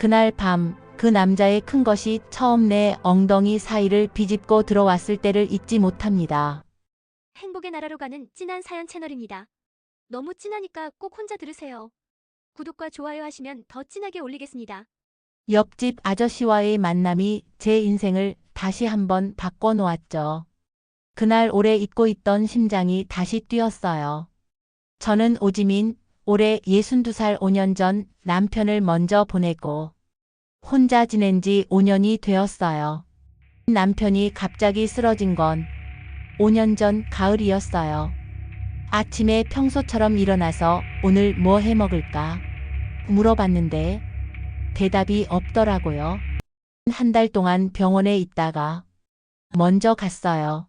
그날 밤 그 남자의 큰 것이 처음 내 엉덩이 사이를 비집고 들어왔을 때를 잊지 못합니다. 행복의 나라로 가는 찐한 사연 채널입니다. 너무 찐하니까 꼭 혼자 들으세요. 구독과 좋아요 하시면 더 찐하게 올리겠습니다. 옆집 아저씨와의 만남이 제 인생을 다시 한번 바꿔놓았죠. 그날 오래 잊고 있던 심장이 다시 뛰었어요. 저는 오지민, 올해 62살 5년 전 남편을 먼저 보내고 혼자 지낸 지 5년이 되었어요. 남편이 갑자기 쓰러진 건 5년 전 가을이었어요. 아침에 평소처럼 일어나서 오늘 뭐 해 먹을까 물어봤는데 대답이 없더라고요. 한 달 동안 병원에 있다가 먼저 갔어요.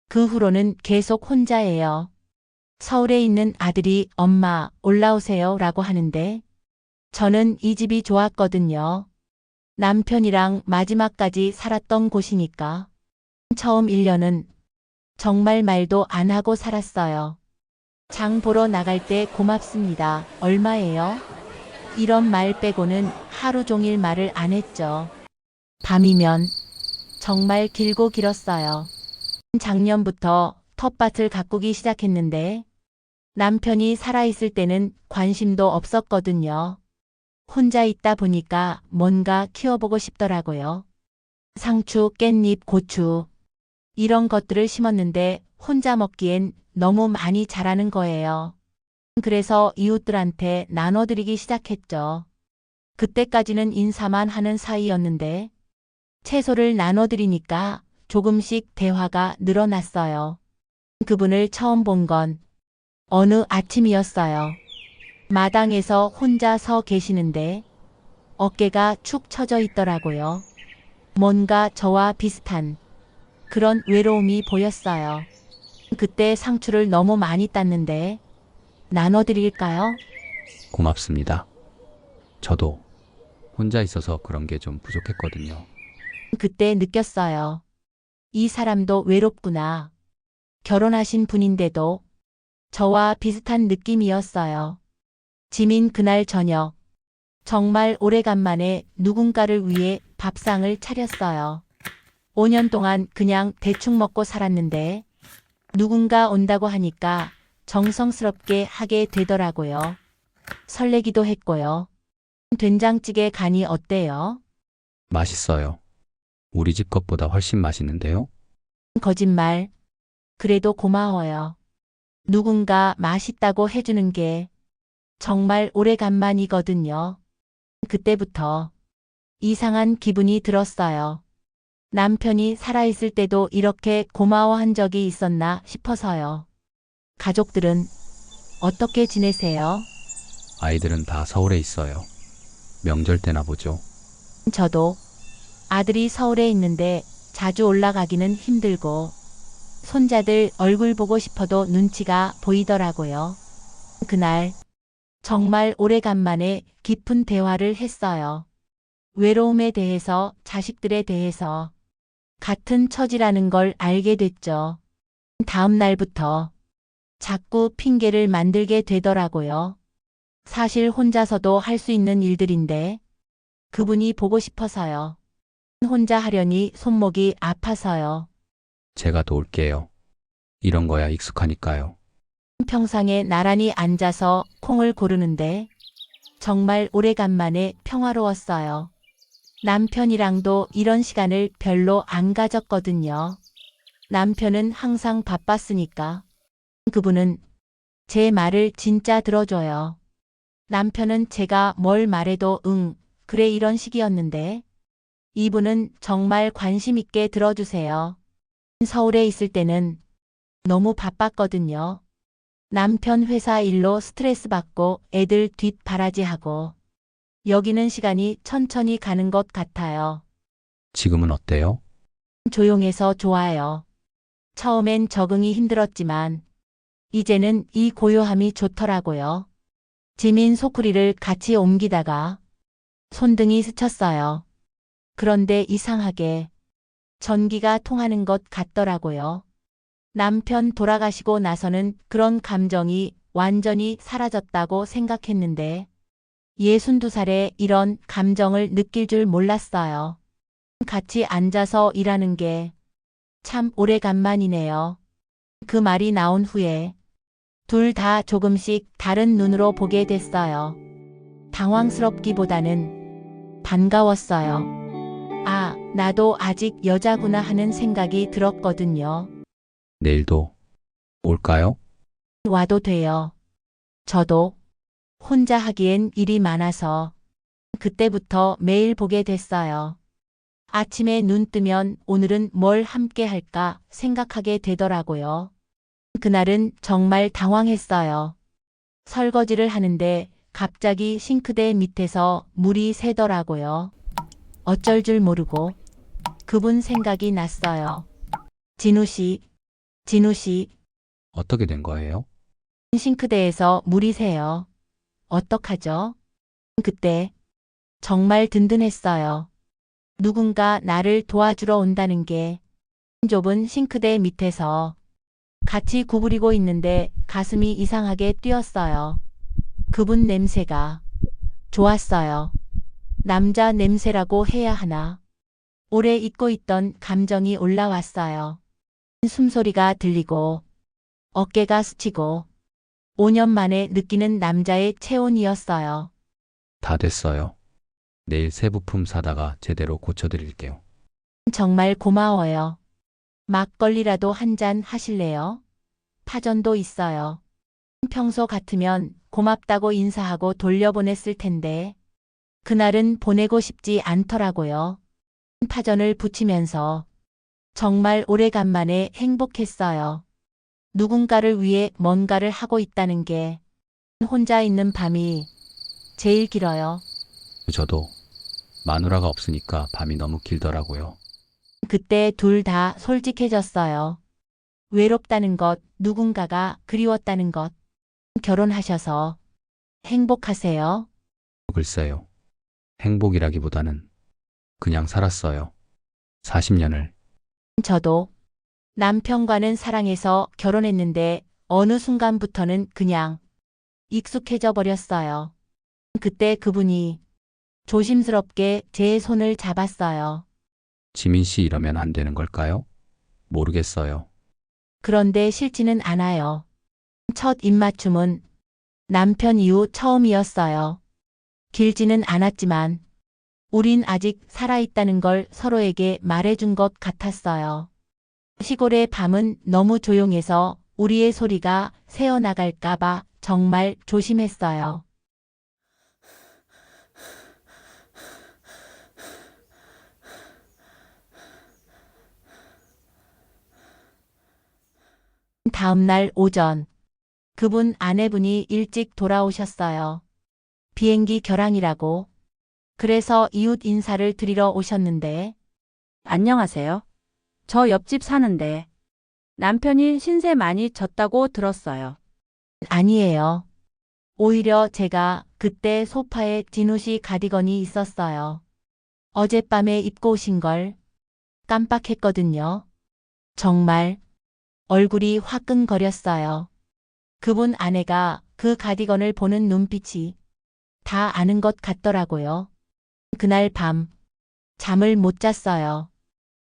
그 후로는 계속 혼자예요. 서울에 있는 아들이 엄마 올라오세요 라고 하는데 저는 이 집이 좋았거든요. 남편이랑 마지막까지 살았던 곳이니까. 처음 1년은 정말 말도 안 하고 살았어요. 장 보러 나갈 때 고맙습니다. 얼마예요? 이런 말 빼고는 하루 종일 말을 안 했죠. 밤이면 정말 길고 길었어요. 작년부터 텃밭을 가꾸기 시작했는데 남편이 살아있을 때는 관심도 없었거든요. 혼자 있다 보니까 뭔가 키워보고 싶더라고요. 상추, 깻잎, 고추 이런 것들을 심었는데 혼자 먹기엔 너무 많이 자라는 거예요. 그래서 이웃들한테 나눠드리기 시작했죠. 그때까지는 인사만 하는 사이였는데 채소를 나눠드리니까 조금씩 대화가 늘어났어요. 그분을 처음 본 건 어느 아침이었어요. 마당에서 혼자 서 계시는데 어깨가 축 처져 있더라고요. 뭔가 저와 비슷한 그런 외로움이 보였어요. 그때 상추를 너무 많이 땄는데 나눠드릴까요? 고맙습니다. 저도 혼자 있어서 그런 게 좀 부족했거든요. 그때 느꼈어요. 이 사람도 외롭구나. 결혼하신 분인데도 저와 비슷한 느낌이었어요. 지민 그날 저녁 정말 오래간만에 누군가를 위해 밥상을 차렸어요. 5년 동안 그냥 대충 먹고 살았는데 누군가 온다고 하니까 정성스럽게 하게 되더라고요. 설레기도 했고요. 된장찌개 간이 어때요? 맛있어요. 우리 집 것보다 훨씬 맛있는데요? 거짓말. 그래도 고마워요. 누군가 맛있다고 해주는 게 정말 오래간만이거든요. 그때부터 이상한 기분이 들었어요. 남편이 살아있을 때도 이렇게 고마워한 적이 있었나 싶어서요. 가족들은 어떻게 지내세요? 아이들은 다 서울에 있어요. 명절 때나 보죠. 저도 아들이 서울에 있는데 자주 올라가기는 힘들고 손자들 얼굴 보고 싶어도 눈치가 보이더라고요. 그날 정말 오래간만에 깊은 대화를 했어요. 외로움에 대해서, 자식들에 대해서 같은 처지라는 걸 알게 됐죠. 다음 날부터 자꾸 핑계를 만들게 되더라고요. 사실 혼자서도 할 수 있는 일들인데 그분이 보고 싶어서요. 혼자 하려니 손목이 아파서요. 제가 도울게요. 이런 거야 익숙하니까요. 평상에 나란히 앉아서 콩을 고르는데 정말 오래간만에 평화로웠어요. 남편이랑도 이런 시간을 별로 안 가졌거든요. 남편은 항상 바빴으니까. 그분은 제 말을 진짜 들어줘요. 남편은 제가 뭘 말해도 응, 그래 이런 식이었는데 이분은 정말 관심 있게 들어주세요. 서울에 있을 때는 너무 바빴거든요. 남편 회사 일로 스트레스 받고 애들 뒷바라지하고 여기는 시간이 천천히 가는 것 같아요. 지금은 어때요? 조용해서 좋아요. 처음엔 적응이 힘들었지만 이제는 이 고요함이 좋더라고요. 지민 소쿠리를 같이 옮기다가 손등이 스쳤어요. 그런데 이상하게 전기가 통하는 것 같더라고요. 남편 돌아가시고 나서는 그런 감정이 완전히 사라졌다고 생각했는데 62살에 이런 감정을 느낄 줄 몰랐어요. 같이 앉아서 일하는 게 참 오래간만이네요. 그 말이 나온 후에 둘 다 조금씩 다른 눈으로 보게 됐어요. 당황스럽기보다는 반가웠어요. 아, 나도 아직 여자구나 하는 생각이 들었거든요. 내일도 올까요? 와도 돼요. 저도 혼자 하기엔 일이 많아서 그때부터 매일 보게 됐어요. 아침에 눈 뜨면 오늘은 뭘 함께 할까 생각하게 되더라고요. 그날은 정말 당황했어요. 설거지를 하는데 갑자기 싱크대 밑에서 물이 새더라고요. 어쩔 줄 모르고 그분 생각이 났어요. 진우 씨, 진우 씨, 어떻게 된 거예요? 싱크대에서 물이 새요. 어떡하죠? 그때 정말 든든했어요. 누군가 나를 도와주러 온다는 게 좁은 싱크대 밑에서 같이 구부리고 있는데 가슴이 이상하게 뛰었어요. 그분 냄새가 좋았어요. 남자 냄새라고 해야 하나. 오래 잊고 있던 감정이 올라왔어요. 숨소리가 들리고 어깨가 스치고 5년 만에 느끼는 남자의 체온이었어요. 다 됐어요. 내일 새 부품 사다가 제대로 고쳐드릴게요. 정말 고마워요. 막걸리라도 한 잔 하실래요? 파전도 있어요. 평소 같으면 고맙다고 인사하고 돌려보냈을 텐데 그날은 보내고 싶지 않더라고요. 파전을 부치면서 정말 오래간만에 행복했어요. 누군가를 위해 뭔가를 하고 있다는 게 혼자 있는 밤이 제일 길어요. 저도 마누라가 없으니까 밤이 너무 길더라고요. 그때 둘 다 솔직해졌어요. 외롭다는 것, 누군가가 그리웠다는 것. 결혼하셔서 행복하세요? 글쎄요. 행복이라기보다는 그냥 살았어요. 40년을. 저도 남편과는 사랑해서 결혼했는데 어느 순간부터는 그냥 익숙해져 버렸어요. 그때 그분이 조심스럽게 제 손을 잡았어요. 지민 씨 이러면 안 되는 걸까요? 모르겠어요. 그런데 싫지는 않아요. 첫 입맞춤은 남편 이후 처음이었어요. 길지는 않았지만 우린 아직 살아있다는 걸 서로에게 말해준 것 같았어요. 시골의 밤은 너무 조용해서 우리의 소리가 새어나갈까봐 정말 조심했어요. 다음 날 오전, 그분 아내분이 일찍 돌아오셨어요. 비행기 결항이라고. 그래서 이웃 인사를 드리러 오셨는데, 안녕하세요. 저 옆집 사는데 남편이 신세 많이 졌다고 들었어요. 아니에요. 오히려 제가 그때 소파에 진우 씨 가디건이 있었어요. 어젯밤에 입고 오신 걸 깜빡했거든요. 정말 얼굴이 화끈거렸어요. 그분 아내가 그 가디건을 보는 눈빛이 다 아는 것 같더라고요. 그날 밤 잠을 못 잤어요.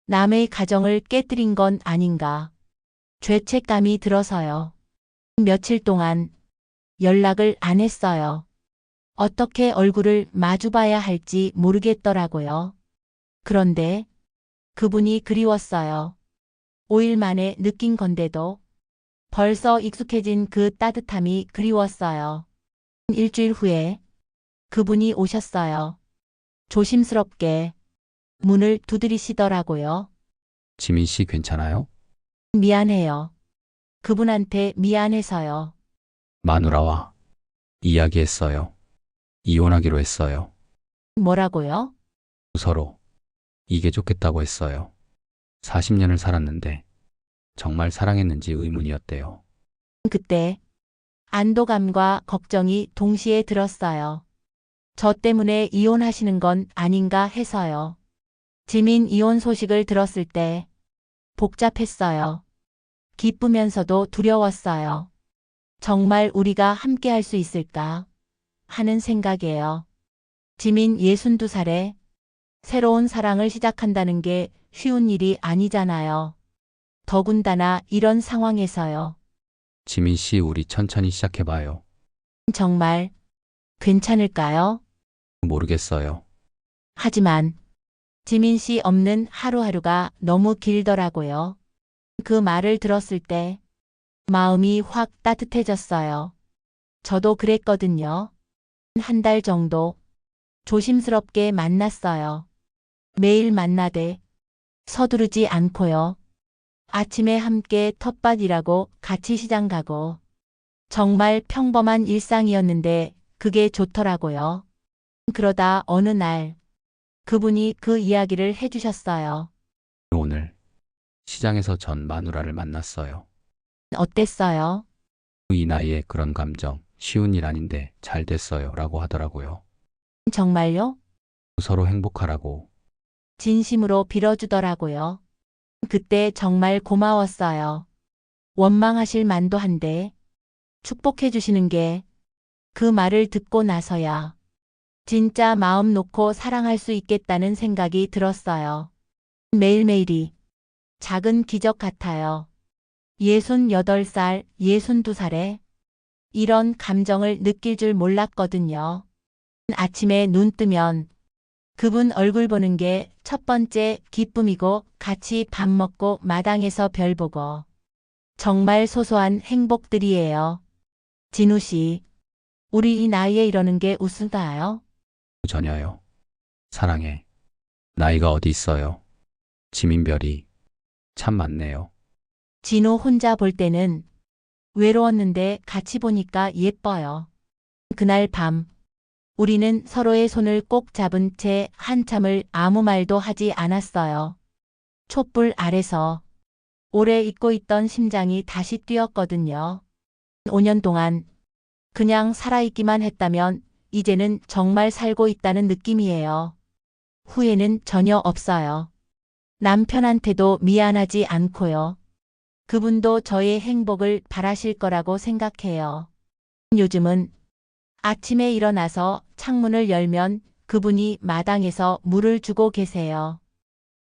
남의 가정을 깨뜨린 건 아닌가. 죄책감이 들어서요. 며칠 동안 연락을 안 했어요. 어떻게 얼굴을 마주봐야 할지 모르겠더라고요. 그런데 그분이 그리웠어요. 5일 만에 느낀 건데도 벌써 익숙해진 그 따뜻함이 그리웠어요. 일주일 후에 그분이 오셨어요. 조심스럽게 문을 두드리시더라고요. 지민 씨 괜찮아요? 미안해요. 그분한테 미안해서요. 마누라와 이야기했어요. 이혼하기로 했어요. 뭐라고요? 서로 이게 좋겠다고 했어요. 40년을 살았는데 정말 사랑했는지 의문이었대요. 그때 안도감과 걱정이 동시에 들었어요. 저 때문에 이혼하시는 건 아닌가 해서요. 지민 이혼 소식을 들었을 때 복잡했어요. 기쁘면서도 두려웠어요. 정말 우리가 함께 할 수 있을까? 하는 생각이에요. 지민 62살에 새로운 사랑을 시작한다는 게 쉬운 일이 아니잖아요. 더군다나 이런 상황에서요. 지민 씨, 우리 천천히 시작해봐요. 정말 괜찮을까요? 모르겠어요. 하지만 지민 씨 없는 하루하루가 너무 길더라고요. 그 말을 들었을 때 마음이 확 따뜻해졌어요. 저도 그랬거든요. 한 달 정도 조심스럽게 만났어요. 매일 만나되 서두르지 않고요. 아침에 함께 텃밭일하고 같이 시장 가고 정말 평범한 일상이었는데 그게 좋더라고요. 그러다 어느 날 그분이 그 이야기를 해주셨어요. 오늘 시장에서 전 마누라를 만났어요. 어땠어요? 이 나이에 그런 감정 쉬운 일 아닌데 잘 됐어요 라고 하더라고요. 정말요? 서로 행복하라고. 진심으로 빌어주더라고요. 그때 정말 고마웠어요. 원망하실 만도 한데 축복해 주시는 게 그 말을 듣고 나서야 진짜 마음 놓고 사랑할 수 있겠다는 생각이 들었어요. 매일매일이 작은 기적 같아요. 68살, 62살에 이런 감정을 느낄 줄 몰랐거든요. 아침에 눈 뜨면 그분 얼굴 보는 게 첫 번째 기쁨이고 같이 밥 먹고 마당에서 별 보고 정말 소소한 행복들이에요. 진우 씨, 우리 이 나이에 이러는 게 우스다요? 전혀요. 사랑해. 나이가 어디 있어요. 지민별이 참 많네요. 진우 혼자 볼 때는 외로웠는데 같이 보니까 예뻐요. 그날 밤 우리는 서로의 손을 꼭 잡은 채 한참을 아무 말도 하지 않았어요. 촛불 아래서 오래 잊고 있던 심장이 다시 뛰었거든요. 5년 동안 그냥 살아있기만 했다면 이제는 정말 살고 있다는 느낌이에요. 후회는 전혀 없어요. 남편한테도 미안하지 않고요. 그분도 저의 행복을 바라실 거라고 생각해요. 요즘은 아침에 일어나서 창문을 열면 그분이 마당에서 물을 주고 계세요.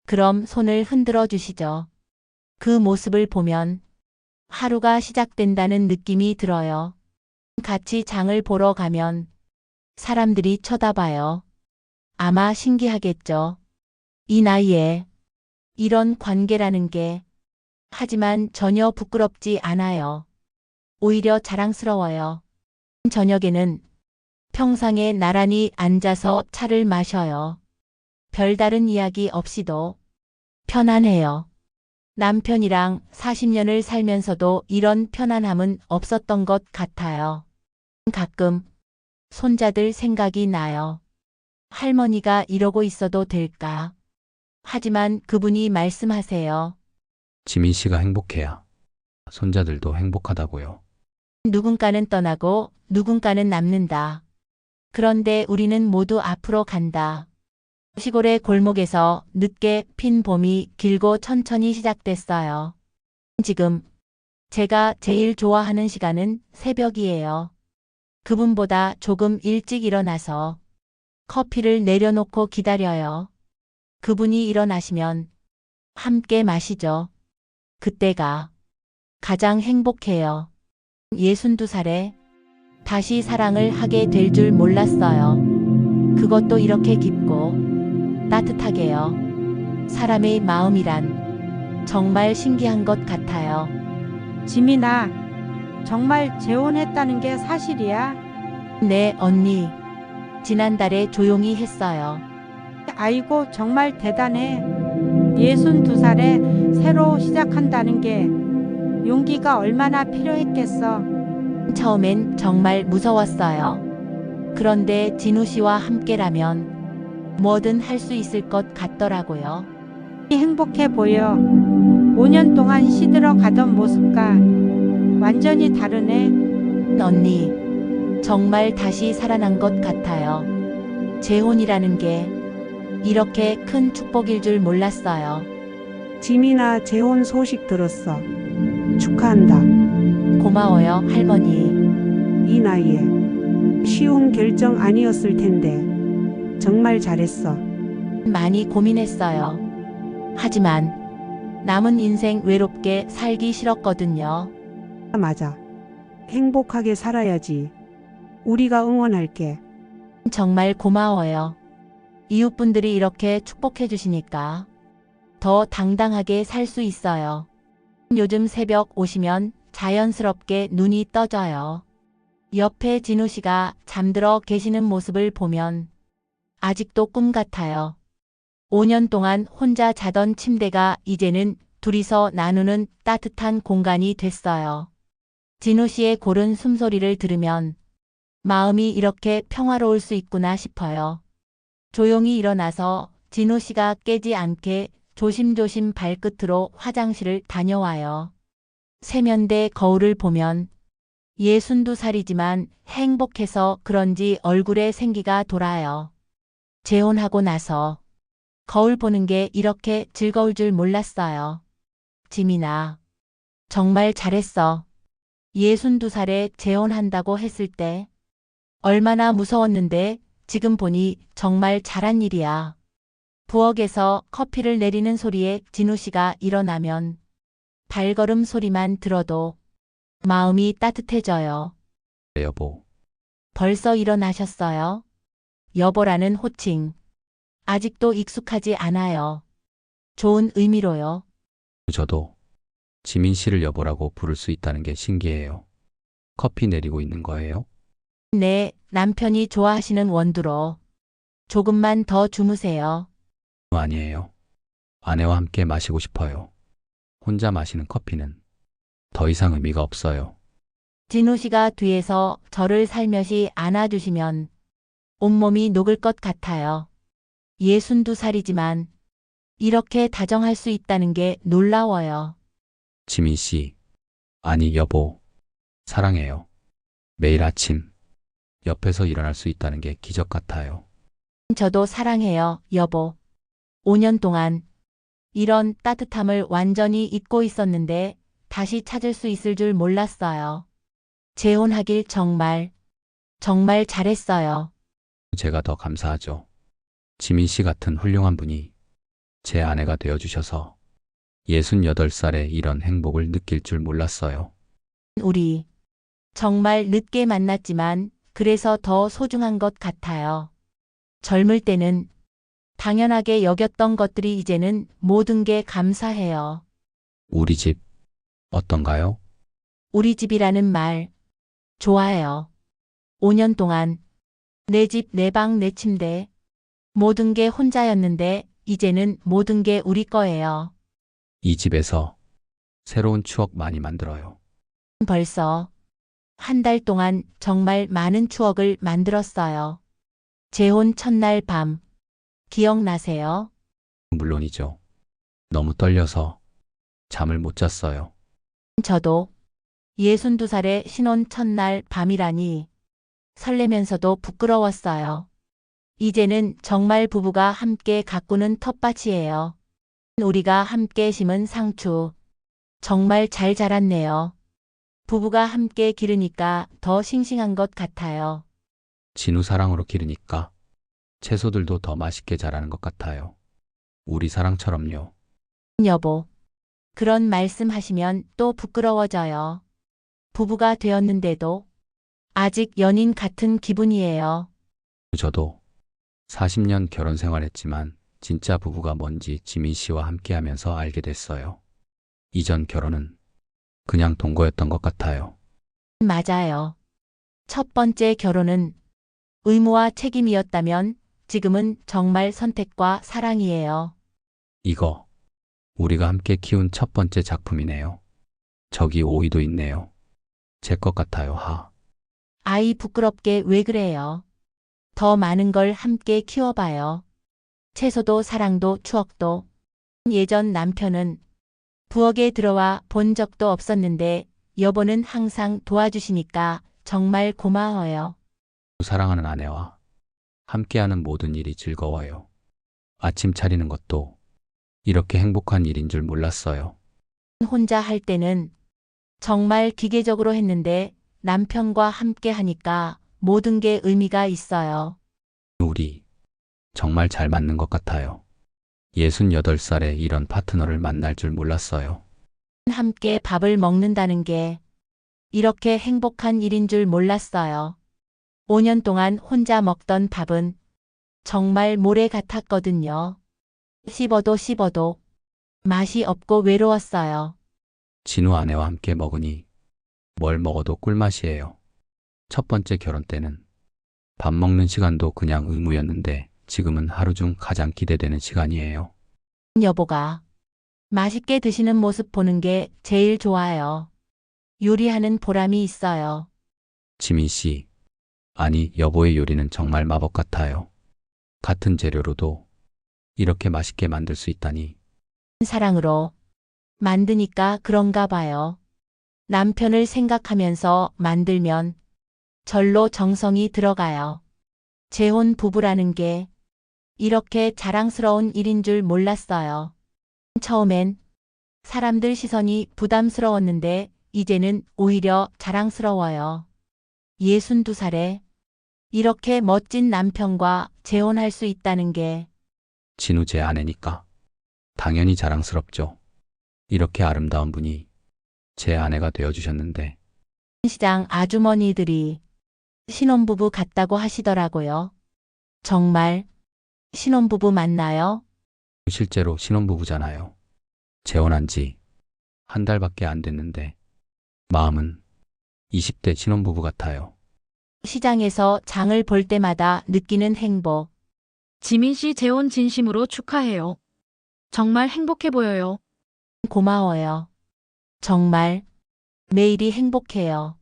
그럼 손을 흔들어 주시죠. 그 모습을 보면 하루가 시작된다는 느낌이 들어요. 같이 장을 보러 가면 사람들이 쳐다봐요. 아마 신기하겠죠. 이 나이에 이런 관계라는 게. 하지만 전혀 부끄럽지 않아요. 오히려 자랑스러워요. 저녁에는 평상에 나란히 앉아서 차를 마셔요. 별다른 이야기 없이도 편안해요. 남편이랑 40년을 살면서도 이런 편안함은 없었던 것 같아요. 가끔 손자들 생각이 나요. 할머니가 이러고 있어도 될까? 하지만 그분이 말씀하세요. 지민 씨가 행복해야 손자들도 행복하다고요. 누군가는 떠나고 누군가는 남는다. 그런데 우리는 모두 앞으로 간다. 시골의 골목에서 늦게 핀 봄이 길고 천천히 시작됐어요. 지금 제가 제일 좋아하는 시간은 새벽이에요. 그분보다 조금 일찍 일어나서 커피를 내려놓고 기다려요. 그분이 일어나시면 함께 마시죠. 그때가 가장 행복해요. 62살에 다시 사랑을 하게 될 줄 몰랐어요. 그것도 이렇게 깊고 따뜻하게요. 사람의 마음이란 정말 신기한 것 같아요. 지민아, 정말 재혼했다는 게 사실이야? 네, 언니. 지난달에 조용히 했어요. 아이고, 정말 대단해. 62살에 새로 시작한다는 게 용기가 얼마나 필요했겠어. 처음엔 정말 무서웠어요. 그런데 진우 씨와 함께라면 뭐든 할 수 있을 것 같더라고요. 행복해 보여. 5년 동안 시들어 가던 모습과 완전히 다르네. 언니, 정말 다시 살아난 것 같아요. 재혼이라는 게 이렇게 큰 축복일 줄 몰랐어요. 지민아, 재혼 소식 들었어. 축하한다. 고마워요, 할머니. 이 나이에 쉬운 결정 아니었을 텐데. 정말 잘했어. 많이 고민했어요. 하지만 남은 인생 외롭게 살기 싫었거든요. 맞아. 행복하게 살아야지. 우리가 응원할게. 정말 고마워요. 이웃분들이 이렇게 축복해 주시니까 더 당당하게 살 수 있어요. 요즘 새벽 오시면 자연스럽게 눈이 떠져요. 옆에 진우 씨가 잠들어 계시는 모습을 보면 아직도 꿈 같아요. 5년 동안 혼자 자던 침대가 이제는 둘이서 나누는 따뜻한 공간이 됐어요. 진우 씨의 고른 숨소리를 들으면 마음이 이렇게 평화로울 수 있구나 싶어요. 조용히 일어나서 진우 씨가 깨지 않게 조심조심 발끝으로 화장실을 다녀와요. 세면대 거울을 보면 62살이지만 행복해서 그런지 얼굴에 생기가 돌아요. 재혼하고 나서 거울 보는 게 이렇게 즐거울 줄 몰랐어요. 지민아, 정말 잘했어. 62살에 재혼한다고 했을 때 얼마나 무서웠는데 지금 보니 정말 잘한 일이야. 부엌에서 커피를 내리는 소리에 진우 씨가 일어나면 발걸음 소리만 들어도 마음이 따뜻해져요. 여보, 벌써 일어나셨어요? 여보라는 호칭. 아직도 익숙하지 않아요. 좋은 의미로요. 저도 지민 씨를 여보라고 부를 수 있다는 게 신기해요. 커피 내리고 있는 거예요? 네, 남편이 좋아하시는 원두로. 조금만 더 주무세요. 아니에요. 아내와 함께 마시고 싶어요. 혼자 마시는 커피는 더 이상 의미가 없어요. 진우 씨가 뒤에서 저를 살며시 안아주시면 온몸이 녹을 것 같아요. 62살이지만 이렇게 다정할 수 있다는 게 놀라워요. 지민 씨, 아니 여보, 사랑해요. 매일 아침 옆에서 일어날 수 있다는 게 기적 같아요. 저도 사랑해요, 여보. 5년 동안 이런 따뜻함을 완전히 잊고 있었는데 다시 찾을 수 있을 줄 몰랐어요. 재혼하길 정말 잘했어요. 제가 더 감사하죠. 지민 씨 같은 훌륭한 분이 제 아내가 되어주셔서 68살에 이런 행복을 느낄 줄 몰랐어요. 우리 정말 늦게 만났지만 그래서 더 소중한 것 같아요. 젊을 때는 당연하게 여겼던 것들이 이제는 모든 게 감사해요. 우리 집 어떤가요? 우리 집이라는 말 좋아해요. 5년 동안 내 집, 내 방, 내 침대 모든 게 혼자였는데 이제는 모든 게 우리 거예요. 이 집에서 새로운 추억 많이 만들어요. 벌써 한 달 동안 정말 많은 추억을 만들었어요. 재혼 첫날 밤 기억나세요? 물론이죠. 너무 떨려서 잠을 못 잤어요. 저도 62살의 신혼 첫날 밤이라니 설레면서도 부끄러웠어요. 이제는 정말 부부가 함께 가꾸는 텃밭이에요. 우리가 함께 심은 상추 정말 잘 자랐네요. 부부가 함께 기르니까 더 싱싱한 것 같아요. 진우 사랑으로 기르니까 채소들도 더 맛있게 자라는 것 같아요. 우리 사랑처럼요. 여보, 그런 말씀 하시면 또 부끄러워져요. 부부가 되었는데도 아직 연인 같은 기분이에요. 저도 40년 결혼 생활했지만 진짜 부부가 뭔지 지민 씨와 함께하면서 알게 됐어요. 이전 결혼은 그냥 동거였던 것 같아요. 맞아요. 첫 번째 결혼은 의무와 책임이었다면 지금은 정말 선택과 사랑이에요. 이거 우리가 함께 키운 첫 번째 작품이네요. 저기 오이도 있네요. 제 것 같아요. 하. 아이 부끄럽게 왜 그래요? 더 많은 걸 함께 키워봐요. 채소도 사랑도 추억도. 예전 남편은 부엌에 들어와 본 적도 없었는데 여보는 항상 도와주시니까 정말 고마워요. 사랑하는 아내와 함께하는 모든 일이 즐거워요. 아침 차리는 것도 이렇게 행복한 일인 줄 몰랐어요. 혼자 할 때는 정말 기계적으로 했는데 남편과 함께 하니까 모든 게 의미가 있어요. 우리 정말 잘 맞는 것 같아요. 68살에 이런 파트너를 만날 줄 몰랐어요. 함께 밥을 먹는다는 게 이렇게 행복한 일인 줄 몰랐어요. 5년 동안 혼자 먹던 밥은 정말 모래 같았거든요. 씹어도 씹어도 맛이 없고 외로웠어요. 진우 아내와 함께 먹으니 뭘 먹어도 꿀맛이에요. 첫 번째 결혼 때는 밥 먹는 시간도 그냥 의무였는데 지금은 하루 중 가장 기대되는 시간이에요. 여보가 맛있게 드시는 모습 보는 게 제일 좋아요. 요리하는 보람이 있어요. 지민 씨, 아니 여보의 요리는 정말 마법 같아요. 같은 재료로도 이렇게 맛있게 만들 수 있다니. 사랑으로 만드니까 그런가 봐요. 남편을 생각하면서 만들면 절로 정성이 들어가요. 재혼 부부라는 게 이렇게 자랑스러운 일인 줄 몰랐어요. 처음엔 사람들 시선이 부담스러웠는데 이제는 오히려 자랑스러워요. 62살에 이렇게 멋진 남편과 재혼할 수 있다는 게 진우 제 아내니까 당연히 자랑스럽죠. 이렇게 아름다운 분이 제 아내가 되어주셨는데 시장 아주머니들이 신혼부부 같다고 하시더라고요. 정말 신혼부부 맞나요? 실제로 신혼부부잖아요. 재혼한 지 한 달밖에 안 됐는데 마음은 20대 신혼부부 같아요. 시장에서 장을 볼 때마다 느끼는 행복. 지민 씨 재혼 진심으로 축하해요. 정말 행복해 보여요. 고마워요. 정말 매일이 행복해요.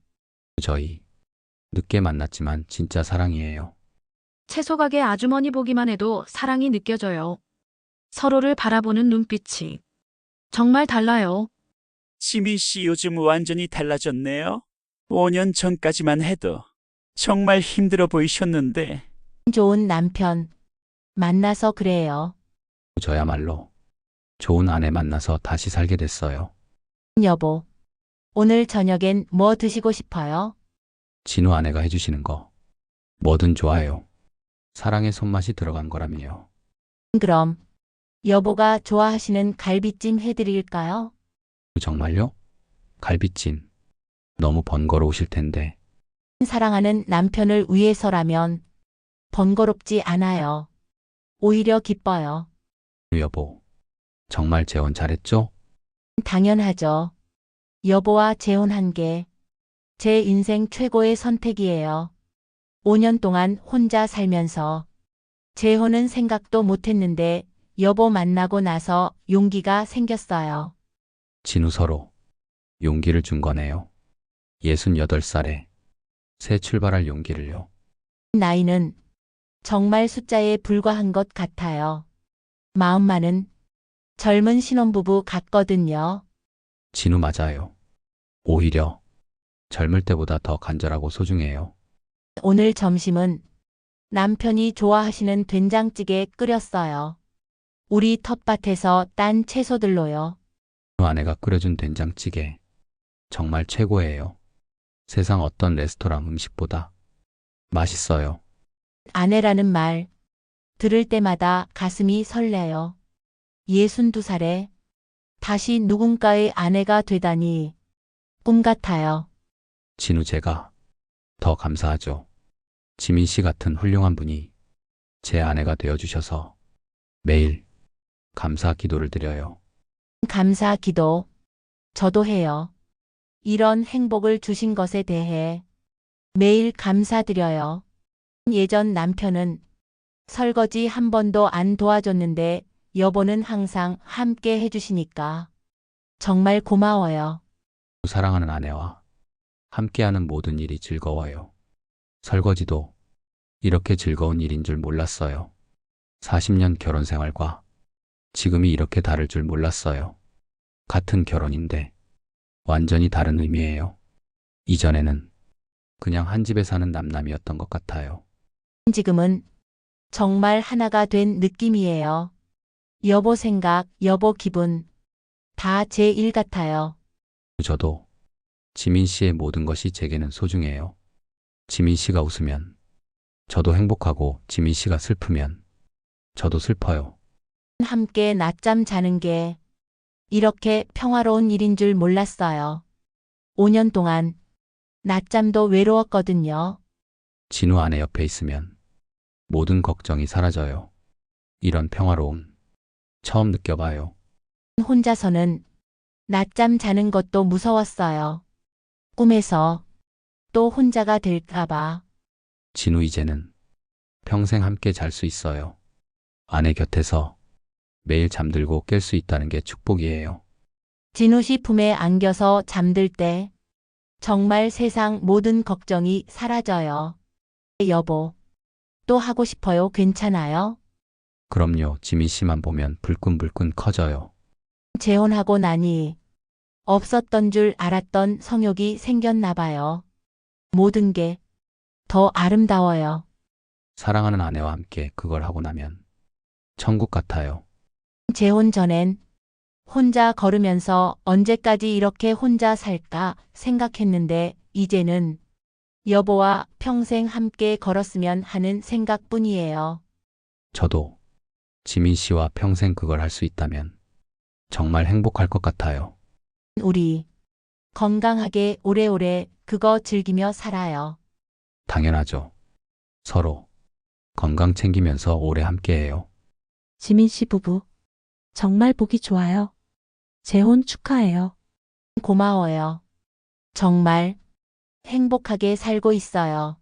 저희 늦게 만났지만 진짜 사랑이에요. 채소 가게 아주머니 보기만 해도 사랑이 느껴져요. 서로를 바라보는 눈빛이 정말 달라요. 지민 씨 요즘 완전히 달라졌네요. 5년 전까지만 해도 정말 힘들어 보이셨는데 좋은 남편 만나서 그래요. 저야말로 좋은 아내 만나서 다시 살게 됐어요. 여보, 오늘 저녁엔 뭐 드시고 싶어요? 진우 아내가 해주시는 거 뭐든 좋아요. 사랑의 손맛이 들어간 거라며요. 그럼 여보가 좋아하시는 갈비찜 해드릴까요? 정말요? 갈비찜 너무 번거로우실 텐데. 사랑하는 남편을 위해서라면 번거롭지 않아요. 오히려 기뻐요. 여보, 정말 재혼 잘했죠? 당연하죠. 여보와 재혼한 게 제 인생 최고의 선택이에요. 5년 동안 혼자 살면서 재혼은 생각도 못했는데 여보 만나고 나서 용기가 생겼어요. 진우 서로 용기를 준 거네요. 68살에 새 출발할 용기를요. 나이는 정말 숫자에 불과한 것 같아요. 마음만은 젊은 신혼부부 같거든요. 진우 맞아요. 오히려 젊을 때보다 더 간절하고 소중해요. 오늘 점심은 남편이 좋아하시는 된장찌개 끓였어요. 우리 텃밭에서 딴 채소들로요. 진우 아내가 끓여준 된장찌개 정말 최고예요. 세상 어떤 레스토랑 음식보다 맛있어요. 아내라는 말 들을 때마다 가슴이 설레요. 62살에 다시 누군가의 아내가 되다니 꿈 같아요. 진우 제가 더 감사하죠. 지민 씨 같은 훌륭한 분이 제 아내가 되어주셔서 매일 감사 기도를 드려요. 감사 기도 저도 해요. 이런 행복을 주신 것에 대해 매일 감사드려요. 예전 남편은 설거지 한 번도 안 도와줬는데 여보는 항상 함께 해주시니까 정말 고마워요. 사랑하는 아내와 함께하는 모든 일이 즐거워요. 설거지도 이렇게 즐거운 일인 줄 몰랐어요. 40년 결혼 생활과 지금이 이렇게 다를 줄 몰랐어요. 같은 결혼인데 완전히 다른 의미예요. 이전에는 그냥 한 집에 사는 남남이었던 것 같아요. 지금은 정말 하나가 된 느낌이에요. 여보 생각, 여보 기분 다 제 일 같아요. 저도 지민 씨의 모든 것이 제게는 소중해요. 지민 씨가 웃으면 저도 행복하고 지민 씨가 슬프면 저도 슬퍼요. 함께 낮잠 자는 게 이렇게 평화로운 일인 줄 몰랐어요. 5년 동안 낮잠도 외로웠거든요. 진우 아내 옆에 있으면 모든 걱정이 사라져요. 이런 평화로움 처음 느껴봐요. 혼자서는 낮잠 자는 것도 무서웠어요. 꿈에서 또 혼자가 될까봐. 진우 이제는 평생 함께 잘 수 있어요. 아내 곁에서 매일 잠들고 깰 수 있다는 게 축복이에요. 진우 씨 품에 안겨서 잠들 때 정말 세상 모든 걱정이 사라져요. 여보, 또 하고 싶어요. 괜찮아요? 그럼요. 지민 씨만 보면 불끈불끈 커져요. 재혼하고 나니 없었던 줄 알았던 성욕이 생겼나 봐요. 모든 게 더 아름다워요. 사랑하는 아내와 함께 그걸 하고 나면 천국 같아요. 재혼 전엔 혼자 걸으면서 언제까지 이렇게 혼자 살까 생각했는데 이제는 여보와 평생 함께 걸었으면 하는 생각뿐이에요. 저도 지민 씨와 평생 그걸 할 수 있다면 정말 행복할 것 같아요. 우리 건강하게 오래오래 그거 즐기며 살아요. 당연하죠. 서로 건강 챙기면서 오래 함께해요. 지민 씨 부부. 정말 보기 좋아요. 재혼 축하해요. 고마워요. 정말 행복하게 살고 있어요.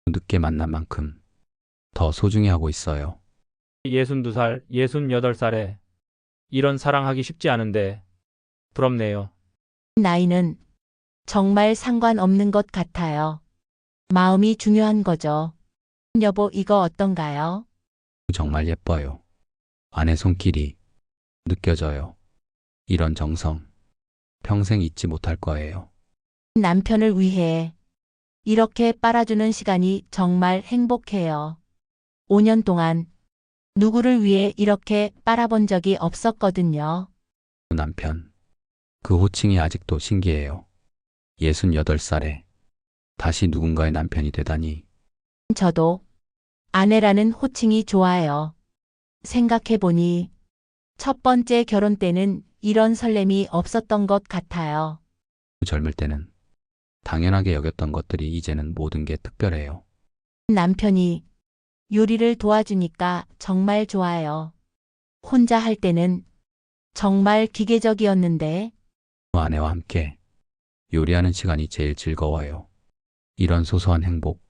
늦게 만난 만큼 더 소중히 하고 있어요. 62살, 68살에 이런 사랑하기 쉽지 않은데 부럽네요. 나이는 정말 상관없는 것 같아요. 마음이 중요한 거죠. 여보, 이거 어떤가요? 정말 예뻐요. 아내 손길이 느껴져요. 이런 정성 평생 잊지 못할 거예요. 남편을 위해 이렇게 빨아주는 시간이 정말 행복해요. 5년 동안 누구를 위해 이렇게 빨아본 적이 없었거든요. 남편, 그 호칭이 아직도 신기해요. 68살에 다시 누군가의 남편이 되다니. 저도 아내라는 호칭이 좋아요. 생각해보니 첫 번째 결혼 때는 이런 설렘이 없었던 것 같아요. 젊을 때는 당연하게 여겼던 것들이 이제는 모든 게 특별해요. 남편이 요리를 도와주니까 정말 좋아요. 혼자 할 때는 정말 기계적이었는데 아내와 함께 요리하는 시간이 제일 즐거워요. 이런 소소한 행복,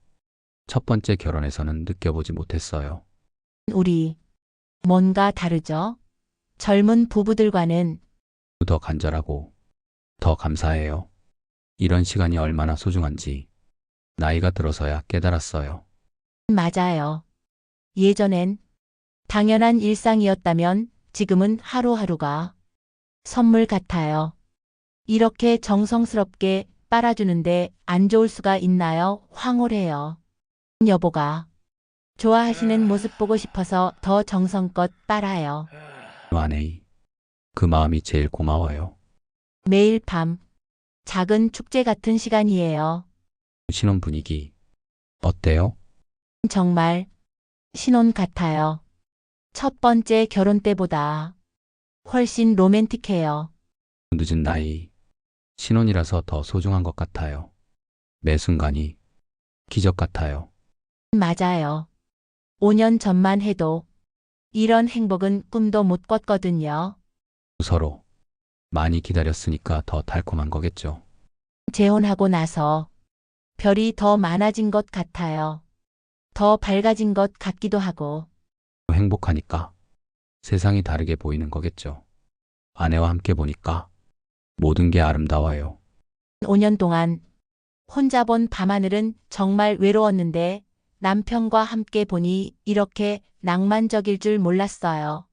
첫 번째 결혼에서는 느껴보지 못했어요. 우리 뭔가 다르죠? 젊은 부부들과는 더 간절하고 더 감사해요. 이런 시간이 얼마나 소중한지 나이가 들어서야 깨달았어요. 맞아요. 예전엔 당연한 일상이었다면 지금은 하루하루가 선물 같아요. 이렇게 정성스럽게 빨아주는데 안 좋을 수가 있나요? 황홀해요. 여보가 좋아하시는 모습 보고 싶어서 더 정성껏 빨아요. 아내이, 그 마음이 제일 고마워요. 매일 밤 작은 축제 같은 시간이에요. 신혼 분위기 어때요? 정말 신혼 같아요. 첫 번째 결혼 때보다 훨씬 로맨틱해요. 늦은 나이, 신혼이라서 더 소중한 것 같아요. 매 순간이 기적 같아요. 맞아요. 5년 전만 해도 이런 행복은 꿈도 못 꿨거든요. 서로 많이 기다렸으니까 더 달콤한 거겠죠. 재혼하고 나서 별이 더 많아진 것 같아요. 더 밝아진 것 같기도 하고. 행복하니까 세상이 다르게 보이는 거겠죠. 아내와 함께 보니까 모든 게 아름다워요. 5년 동안 혼자 본 밤하늘은 정말 외로웠는데 남편과 함께 보니 이렇게 낭만적일 줄 몰랐어요.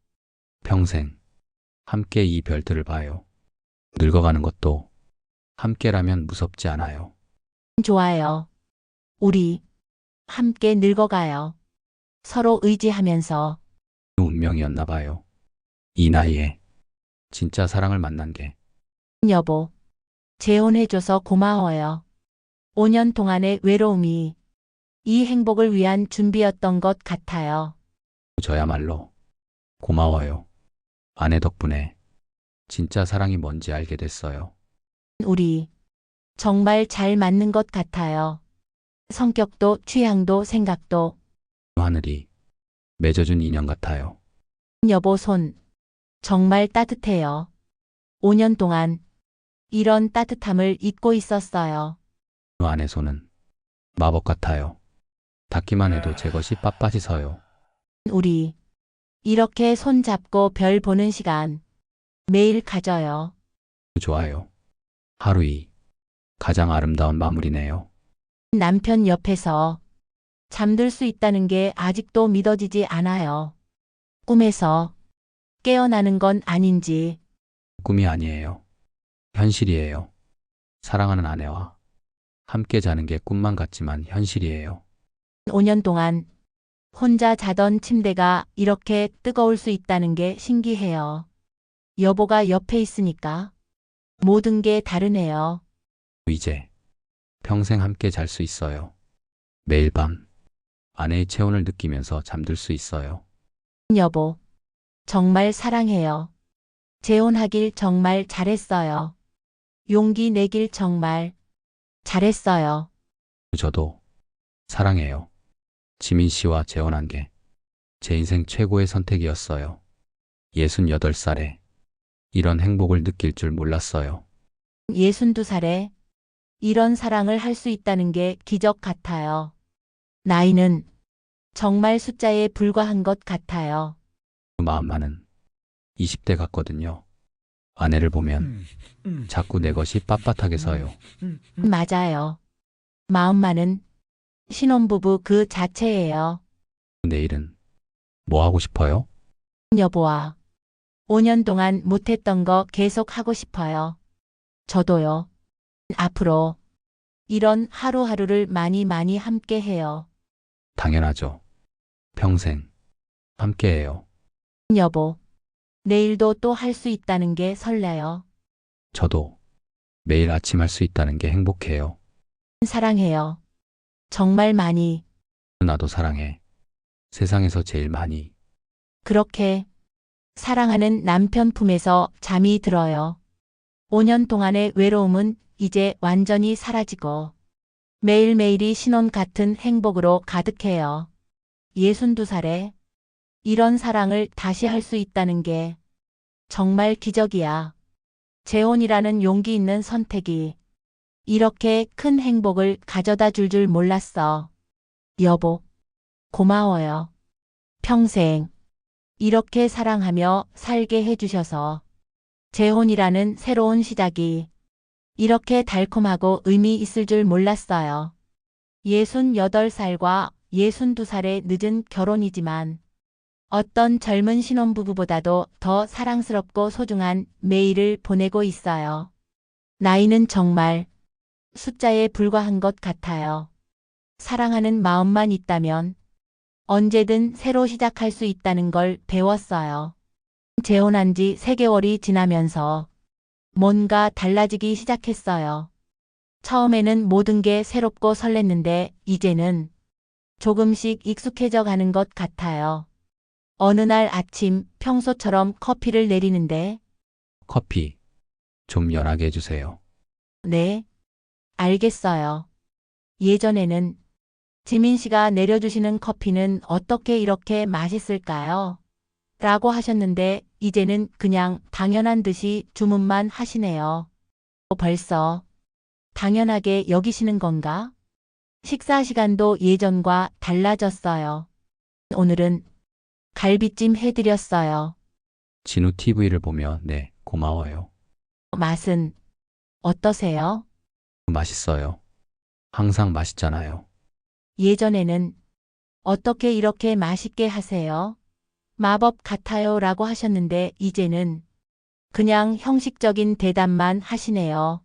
평생 함께 이 별들을 봐요. 늙어가는 것도 함께라면 무섭지 않아요. 좋아요. 우리 함께 늙어가요. 서로 의지하면서. 운명이었나 봐요. 이 나이에 진짜 사랑을 만난 게. 여보, 재혼해줘서 고마워요. 5년 동안의 외로움이 이 행복을 위한 준비였던 것 같아요. 저야말로 고마워요. 아내 덕분에 진짜 사랑이 뭔지 알게 됐어요. 우리 정말 잘 맞는 것 같아요. 성격도 취향도 생각도. 하늘이 맺어준 인연 같아요. 여보 손 정말 따뜻해요. 5년 동안 이런 따뜻함을 잊고 있었어요. 아내 손은 마법 같아요. 닿기만 해도 제 것이 빳빳이 서요. 우리 이렇게 손 잡고 별 보는 시간 매일 가져요. 좋아요. 하루 이 가장 아름다운 마무리네요. 남편 옆에서 잠들 수 있다는 게 아직도 믿어지지 않아요. 꿈에서 깨어나는 건 아닌지. 꿈이 아니에요. 현실이에요. 사랑하는 아내와 함께 자는 게 꿈만 같지만 현실이에요. 5년 동안 혼자 자던 침대가 이렇게 뜨거울 수 있다는 게 신기해요. 여보가 옆에 있으니까 모든 게 다르네요. 이제 평생 함께 잘 수 있어요. 매일 밤 아내의 체온을 느끼면서 잠들 수 있어요. 여보, 정말 사랑해요. 재혼하길 정말 잘했어요. 용기 내길 정말 잘했어요. 저도 사랑해요. 지민 씨와 재혼한 게 제 인생 최고의 선택이었어요. 68살에 이런 행복을 느낄 줄 몰랐어요. 62살에 이런 사랑을 할 수 있다는 게 기적 같아요. 나이는 정말 숫자에 불과한 것 같아요. 마음만은 20대 같거든요. 아내를 보면 자꾸 내 것이 빳빳하게 서요. 맞아요. 마음만은 신혼부부 그 자체예요. 내일은 뭐 하고 싶어요? 여보와 5년 동안 못했던 거 계속 하고 싶어요. 저도요. 앞으로 이런 하루하루를 많이 함께 해요. 당연하죠. 평생 함께해요. 여보, 내일도 또 할 수 있다는 게 설레요. 저도 매일 아침 할 수 있다는 게 행복해요. 사랑해요. 정말 많이. 나도 사랑해. 세상에서 제일 많이. 그렇게 사랑하는 남편 품에서 잠이 들어요. 5년 동안의 외로움은 이제 완전히 사라지고 매일매일이 신혼 같은 행복으로 가득해요. 62살에 이런 사랑을 다시 할 수 있다는 게 정말 기적이야. 재혼이라는 용기 있는 선택이 이렇게 큰 행복을 가져다 줄 몰랐어. 여보, 고마워요. 평생 이렇게 사랑하며 살게 해주셔서 재혼이라는 새로운 시작이 이렇게 달콤하고 의미 있을 줄 몰랐어요. 68살과 62살의 늦은 결혼이지만 어떤 젊은 신혼부부보다도 더 사랑스럽고 소중한 매일을 보내고 있어요. 나이는 정말 숫자에 불과한 것 같아요. 사랑하는 마음만 있다면 언제든 새로 시작할 수 있다는 걸 배웠어요. 재혼한 지 3개월이 지나면서 뭔가 달라지기 시작했어요. 처음에는 모든 게 새롭고 설렜는데 이제는 조금씩 익숙해져 가는 것 같아요. 어느 날 아침 평소처럼 커피를 내리는데 커피 좀 연하게 해주세요. 네, 알겠어요. 예전에는 지민 씨가 내려주시는 커피는 어떻게 이렇게 맛있을까요? 라고 하셨는데 이제는 그냥 당연한 듯이 주문만 하시네요. 벌써 당연하게 여기시는 건가? 식사 시간도 예전과 달라졌어요. 오늘은 갈비찜 해드렸어요. 진우 TV를 보며 네, 고마워요. 맛은 어떠세요? 맛있어요. 항상 맛있잖아요. 예전에는 어떻게 이렇게 맛있게 하세요? 마법 같아요 라고 하셨는데 이제는 그냥 형식적인 대답만 하시네요.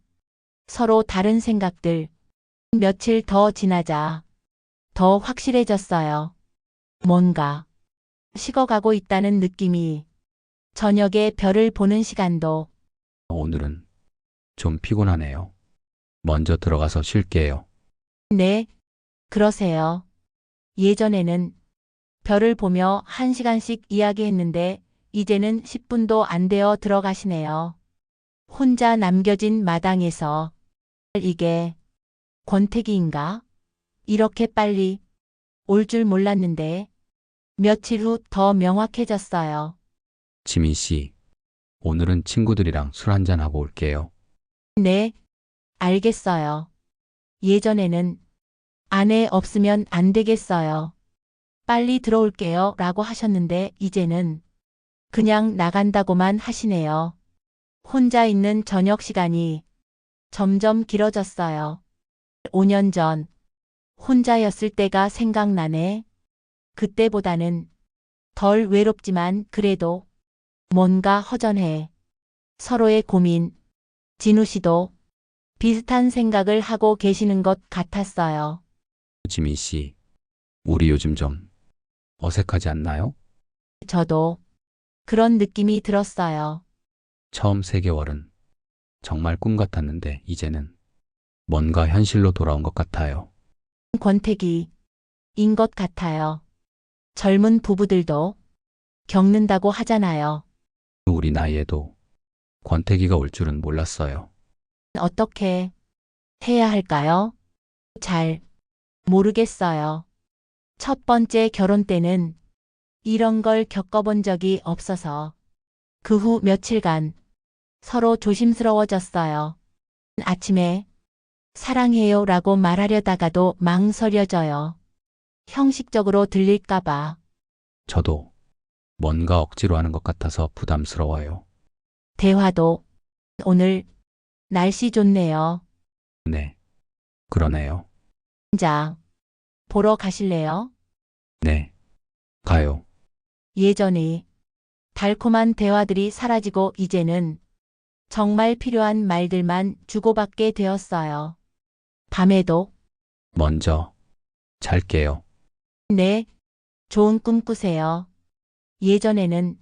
서로 다른 생각들. 며칠 더 지나자 더 확실해졌어요. 뭔가 식어가고 있다는 느낌이. 저녁에 별을 보는 시간도. 오늘은 좀 피곤하네요. 먼저 들어가서 쉴게요. 네, 그러세요. 예전에는 별을 보며 1시간씩 이야기했는데 이제는 10분도 안 되어 들어가시네요. 혼자 남겨진 마당에서 이게 권태기인가? 이렇게 빨리 올 줄 몰랐는데 며칠 후 더 명확해졌어요. 지민 씨, 오늘은 친구들이랑 술 한잔하고 올게요. 네, 알겠어요. 예전에는 아내 없으면 안 되겠어요. 빨리 들어올게요 라고 하셨는데 이제는 그냥 나간다고만 하시네요. 혼자 있는 저녁 시간이 점점 길어졌어요. 5년 전 혼자였을 때가 생각나네. 그때보다는 덜 외롭지만 그래도 뭔가 허전해. 서로의 고민. 진우 씨도 비슷한 생각을 하고 계시는 것 같았어요. 지민 씨, 우리 요즘 좀 어색하지 않나요? 저도 그런 느낌이 들었어요. 처음 3개월은 정말 꿈 같았는데 이제는 뭔가 현실로 돌아온 것 같아요. 권태기인 것 같아요. 젊은 부부들도 겪는다고 하잖아요. 우리 나이에도 권태기가 올 줄은 몰랐어요. 어떻게 해야 할까요? 잘 모르겠어요. 첫 번째 결혼 때는 이런 걸 겪어본 적이 없어서 그 후 며칠간 서로 조심스러워졌어요. 아침에 사랑해요 라고 말하려다가도 망설여져요. 형식적으로 들릴까봐. 저도 뭔가 억지로 하는 것 같아서 부담스러워요. 대화도 오늘 날씨 좋네요. 네, 그러네요. 자, 보러 가실래요? 네, 가요. 예전에 달콤한 대화들이 사라지고 이제는 정말 필요한 말들만 주고받게 되었어요. 밤에도 먼저 잘게요. 네, 좋은 꿈 꾸세요. 예전에는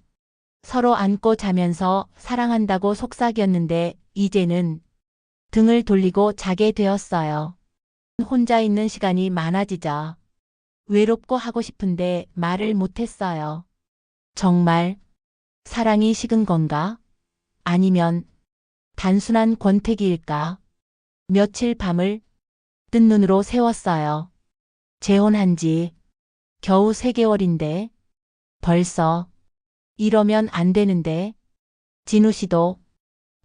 서로 안고 자면서 사랑한다고 속삭였는데 이제는 등을 돌리고 자게 되었어요. 혼자 있는 시간이 많아지자 외롭고 하고 싶은데 말을 못했어요. 정말 사랑이 식은 건가? 아니면 단순한 권태기일까? 며칠 밤을 뜬 눈으로 세웠어요. 재혼한 지 겨우 3개월인데 벌써 이러면 안 되는데 진우 씨도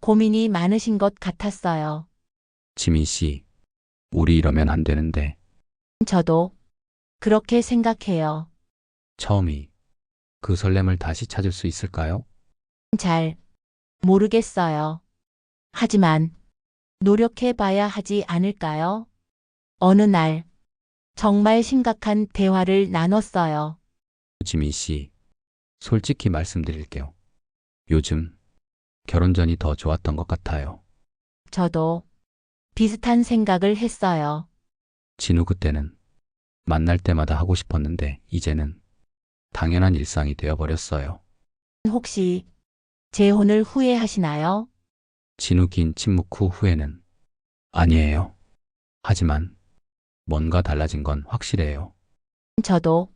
고민이 많으신 것 같았어요. 지민 씨, 우리 이러면 안 되는데 저도 그렇게 생각해요. 처음이 그 설렘을 다시 찾을 수 있을까요? 잘 모르겠어요. 하지만 노력해 봐야 하지 않을까요? 어느 날 정말 심각한 대화를 나눴어요. 지민 씨, 솔직히 말씀드릴게요. 요즘 결혼 전이 더 좋았던 것 같아요. 저도 비슷한 생각을 했어요. 진우 그때는 만날 때마다 하고 싶었는데 이제는 당연한 일상이 되어버렸어요. 혹시 재혼을 후회하시나요? 진우 긴 침묵 후 후회는 아니에요. 하지만 뭔가 달라진 건 확실해요. 저도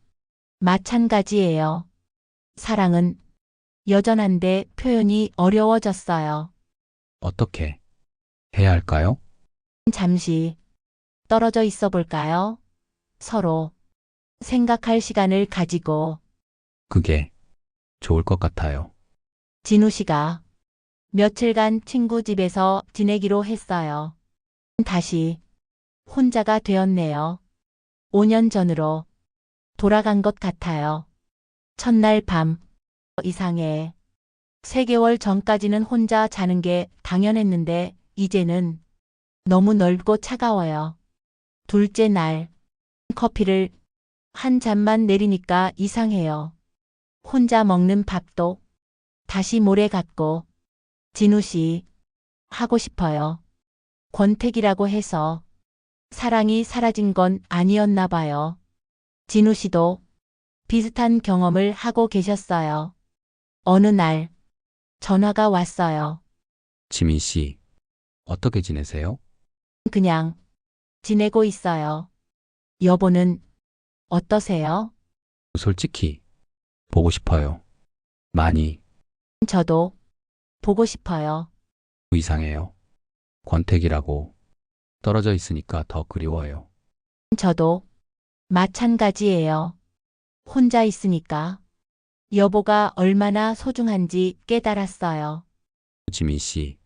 마찬가지예요. 사랑은 여전한데 표현이 어려워졌어요. 어떻게 해야 할까요? 잠시 떨어져 있어 볼까요? 서로 생각할 시간을 가지고 그게 좋을 것 같아요. 진우 씨가 며칠간 친구 집에서 지내기로 했어요. 다시 혼자가 되었네요. 5년 전으로 돌아간 것 같아요. 첫날 밤 이상해. 3개월 전까지는 혼자 자는 게 당연했는데 이제는 너무 넓고 차가워요. 둘째 날 커피를 한 잔만 내리니까 이상해요. 혼자 먹는 밥도 다시 모래 같고 진우 씨 하고 싶어요. 권태기라고 해서 사랑이 사라진 건 아니었나 봐요. 진우 씨도 비슷한 경험을 하고 계셨어요. 어느 날 전화가 왔어요. 지민 씨, 어떻게 지내세요? 그냥 지내고 있어요. 여보는 어떠세요? 솔직히 보고 싶어요. 많이 저도 보고 싶어요. 이상해요. 권태기라고 떨어져 있으니까 더 그리워요. 저도 마찬가지예요. 혼자 있으니까 여보가 얼마나 소중한지 깨달았어요. 지민 씨,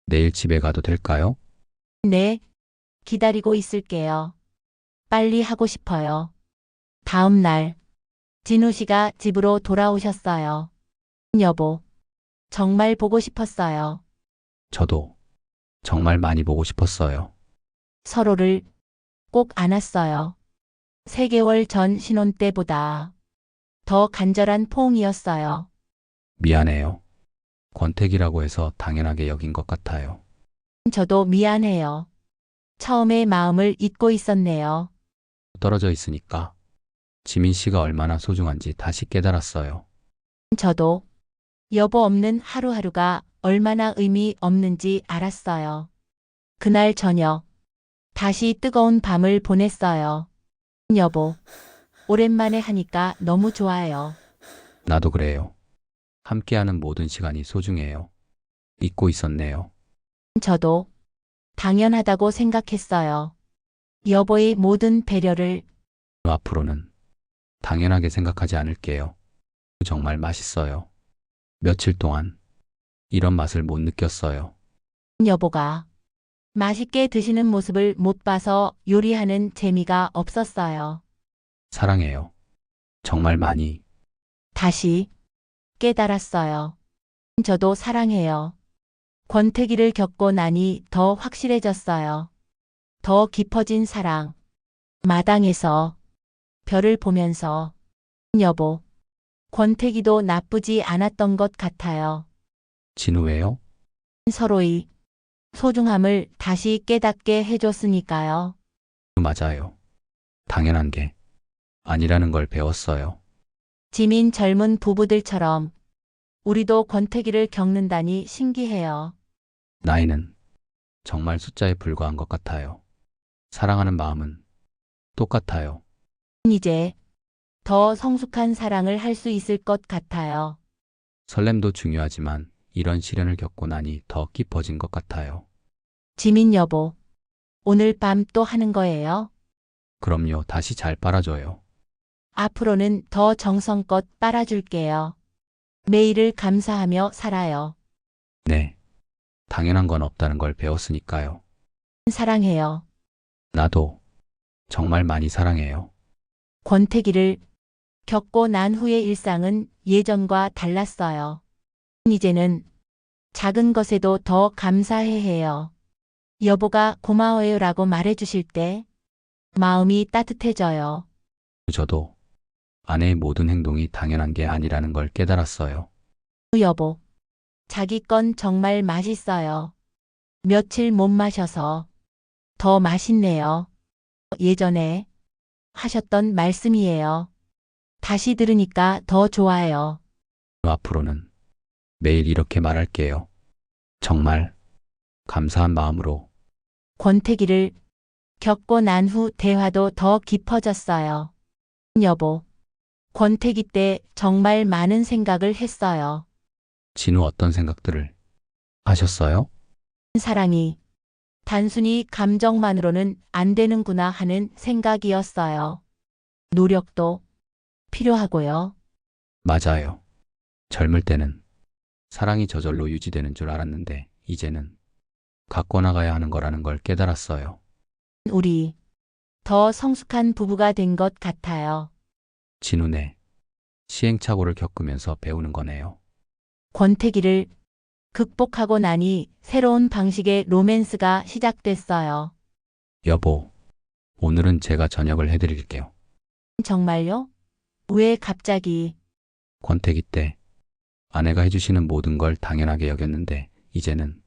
내일 집에 가도 될까요? 네, 기다리고 있을게요. 빨리 하고 싶어요. 다음 날, 진우 씨가 집으로 돌아오셨어요. 여보, 정말 보고 싶었어요. 저도 정말 많이 보고 싶었어요. 서로를 꼭 안았어요. 3개월 전 신혼 때보다 더 간절한 포옹이었어요. 미안해요. 권태기라고 해서 당연하게 여긴 것 같아요. 저도 미안해요. 처음에 마음을 잊고 있었네요. 떨어져 있으니까 지민 씨가 얼마나 소중한지 다시 깨달았어요. 저도 여보 없는 하루하루가 얼마나 의미 없는지 알았어요. 그날 저녁, 다시 뜨거운 밤을 보냈어요. 여보, 오랜만에 하니까 너무 좋아요. 나도 그래요. 함께하는 모든 시간이 소중해요. 잊고 있었네요. 저도 당연하다고 생각했어요. 여보의 모든 배려를 앞으로는 당연하게 생각하지 않을게요. 정말 맛있어요. 며칠 동안 이런 맛을 못 느꼈어요. 여보가 맛있게 드시는 모습을 못 봐서 요리하는 재미가 없었어요. 사랑해요. 정말 많이. 다시 깨달았어요. 저도 사랑해요. 권태기를 겪고 나니 더 확실해졌어요. 더 깊어진 사랑. 마당에서 별을 보면서 여보, 권태기도 나쁘지 않았던 것 같아요. 진우예요? 서로의 소중함을 다시 깨닫게 해줬으니까요. 맞아요. 당연한 게 아니라는 걸 배웠어요. 지민 젊은 부부들처럼 우리도 권태기를 겪는다니 신기해요. 나이는 정말 숫자에 불과한 것 같아요. 사랑하는 마음은 똑같아요. 이제 더 성숙한 사랑을 할 수 있을 것 같아요. 설렘도 중요하지만 이런 시련을 겪고 나니 더 깊어진 것 같아요. 지민 여보, 오늘 밤 또 하는 거예요? 그럼요, 다시 잘 빨아줘요. 앞으로는 더 정성껏 빨아줄게요. 매일을 감사하며 살아요. 네. 당연한 건 없다는 걸 배웠으니까요. 사랑해요. 나도 정말 많이 사랑해요. 권태기를 겪고 난 후의 일상은 예전과 달랐어요. 이제는 작은 것에도 더 감사해 해요. 여보가 고마워요라고 말해주실 때 마음이 따뜻해져요. 저도 아내의 모든 행동이 당연한 게 아니라는 걸 깨달았어요. 여보, 자기 건 정말 맛있어요. 며칠 못 마셔서 더 맛있네요. 예전에 하셨던 말씀이에요. 다시 들으니까 더 좋아요. 앞으로는 매일 이렇게 말할게요. 정말 감사한 마음으로. 권태기를 겪고 난 후 대화도 더 깊어졌어요. 여보, 권태기 때 정말 많은 생각을 했어요. 진우 어떤 생각들을 하셨어요? 사랑이 단순히 감정만으로는 안 되는구나 하는 생각이었어요. 노력도 필요하고요. 맞아요. 젊을 때는 사랑이 저절로 유지되는 줄 알았는데 이제는 갖고 나가야 하는 거라는 걸 깨달았어요. 우리 더 성숙한 부부가 된 것 같아요. 진우네. 시행착오를 겪으면서 배우는 거네요. 권태기를 극복하고 나니 새로운 방식의 로맨스가 시작됐어요. 여보, 오늘은 제가 저녁을 해드릴게요. 정말요? 왜 갑자기? 권태기 때 아내가 해주시는 모든 걸 당연하게 여겼는데 이제는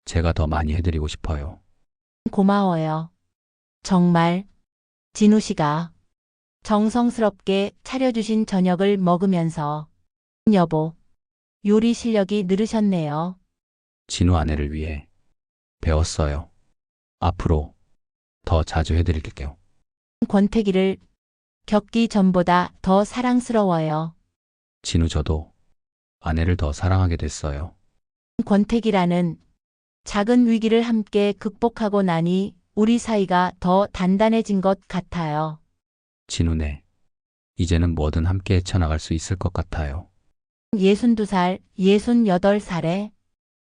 제가 더 많이 해드리고 싶어요. 고마워요. 정말 진우 씨가 정성스럽게 차려주신 저녁을 먹으면서 여보, 요리 실력이 늘으셨네요. 진우 아내를 위해 배웠어요. 앞으로 더 자주 해드릴게요. 권태기를 겪기 전보다 더 사랑스러워요. 진우 저도 아내를 더 사랑하게 됐어요. 권태기라는 작은 위기를 함께 극복하고 나니 우리 사이가 더 단단해진 것 같아요. 진우네. 이제는 뭐든 함께 헤쳐나갈 수 있을 것 같아요. 62살, 68살에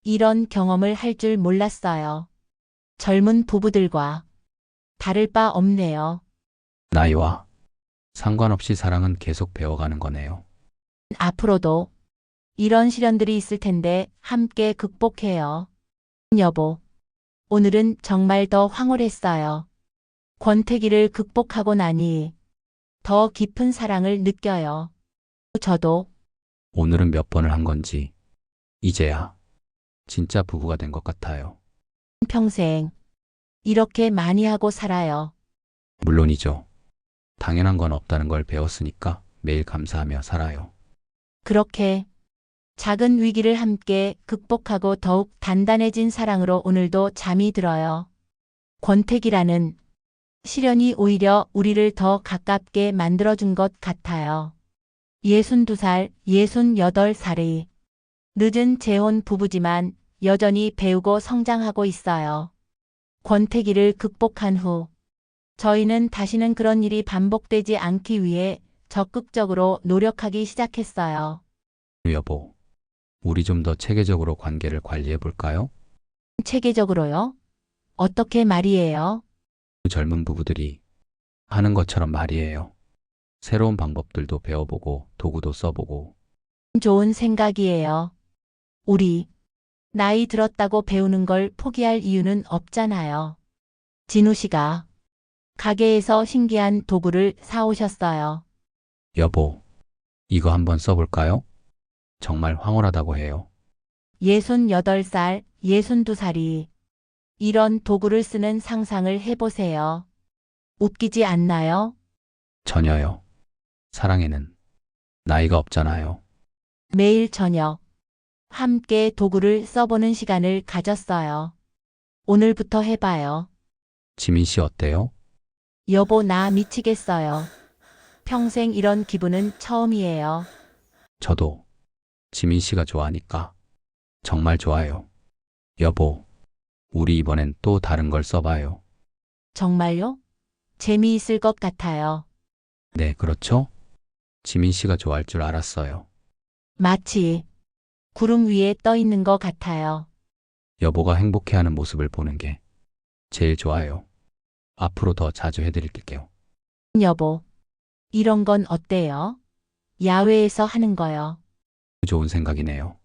이런 경험을 할 줄 몰랐어요. 젊은 부부들과 다를 바 없네요. 나이와 상관없이 사랑은 계속 배워가는 거네요. 앞으로도 이런 시련들이 있을 텐데 함께 극복해요. 여보, 오늘은 정말 더 황홀했어요. 권태기를 극복하고 나니 더 깊은 사랑을 느껴요. 저도 오늘은 몇 번을 한 건지 이제야 진짜 부부가 된 것 같아요. 평생 이렇게 많이 하고 살아요. 물론이죠. 당연한 건 없다는 걸 배웠으니까 매일 감사하며 살아요. 그렇게 작은 위기를 함께 극복하고 더욱 단단해진 사랑으로 오늘도 잠이 들어요. 권태기라는 시련이 오히려 우리를 더 가깝게 만들어준 것 같아요. 62살, 68살의 늦은 재혼 부부지만 여전히 배우고 성장하고 있어요. 권태기를 극복한 후 저희는 다시는 그런 일이 반복되지 않기 위해 적극적으로 노력하기 시작했어요. 여보, 우리 좀 더 체계적으로 관계를 관리해 볼까요? 체계적으로요? 어떻게 말이에요? 젊은 부부들이 하는 것처럼 말이에요. 새로운 방법들도 배워보고 도구도 써보고. 좋은 생각이에요. 우리 나이 들었다고 배우는 걸 포기할 이유는 없잖아요. 진우 씨가 가게에서 신기한 도구를 사오셨어요. 여보, 이거 한번 써볼까요? 정말 황홀하다고 해요. 68살, 62살이 이런 도구를 쓰는 상상을 해보세요. 웃기지 않나요? 전혀요. 사랑에는 나이가 없잖아요. 매일 저녁 함께 도구를 써보는 시간을 가졌어요. 오늘부터 해봐요. 지민 씨 어때요? 여보, 나 미치겠어요. 평생 이런 기분은 처음이에요. 저도 지민 씨가 좋아하니까 정말 좋아요. 여보, 우리 이번엔 또 다른 걸 써봐요. 정말요? 재미있을 것 같아요. 네, 그렇죠? 지민 씨가 좋아할 줄 알았어요. 마치 구름 위에 떠 있는 것 같아요. 여보가 행복해하는 모습을 보는 게 제일 좋아요. 앞으로 더 자주 해드릴게요. 여보, 이런 건 어때요? 야외에서 하는 거요. 좋은 생각이네요.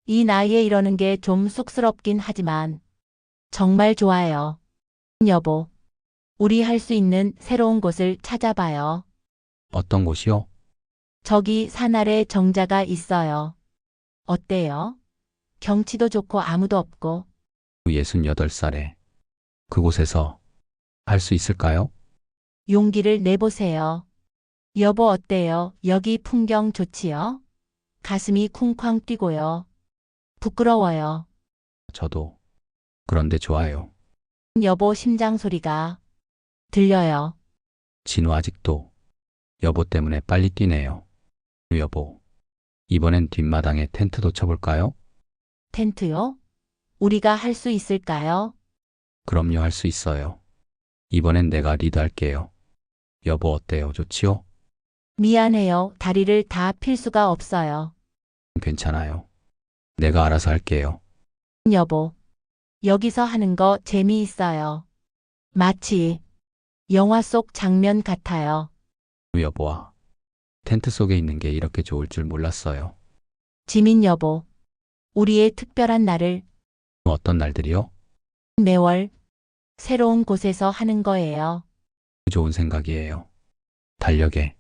이 나이에 이러는 게 좀 쑥스럽긴 하지만 정말 좋아요. 여보, 우리 할 수 있는 새로운 곳을 찾아봐요. 어떤 곳이요? 저기 산 아래 정자가 있어요. 어때요? 경치도 좋고 아무도 없고 68살에 그곳에서 할 수 있을까요? 용기를 내보세요. 여보, 어때요? 여기 풍경 좋지요? 가슴이 쿵쾅 뛰고요. 부끄러워요. 저도 그런데 좋아요. 여보, 심장 소리가 들려요. 진우 아직도 여보 때문에 빨리 뛰네요. 여보, 이번엔 뒷마당에 텐트도 쳐볼까요? 텐트요? 우리가 할 수 있을까요? 그럼요, 할 수 있어요. 이번엔 내가 리드할게요. 여보 어때요? 좋지요? 미안해요. 다리를 다 필 수가 없어요. 괜찮아요. 내가 알아서 할게요. 여보, 여기서 하는 거 재미있어요. 마치 영화 속 장면 같아요. 여보와 텐트 속에 있는 게 이렇게 좋을 줄 몰랐어요. 지민 여보, 우리의 특별한 날을 어떤 날들이요? 매월 새로운 곳에서 하는 거예요. 좋은 생각이에요. 달력에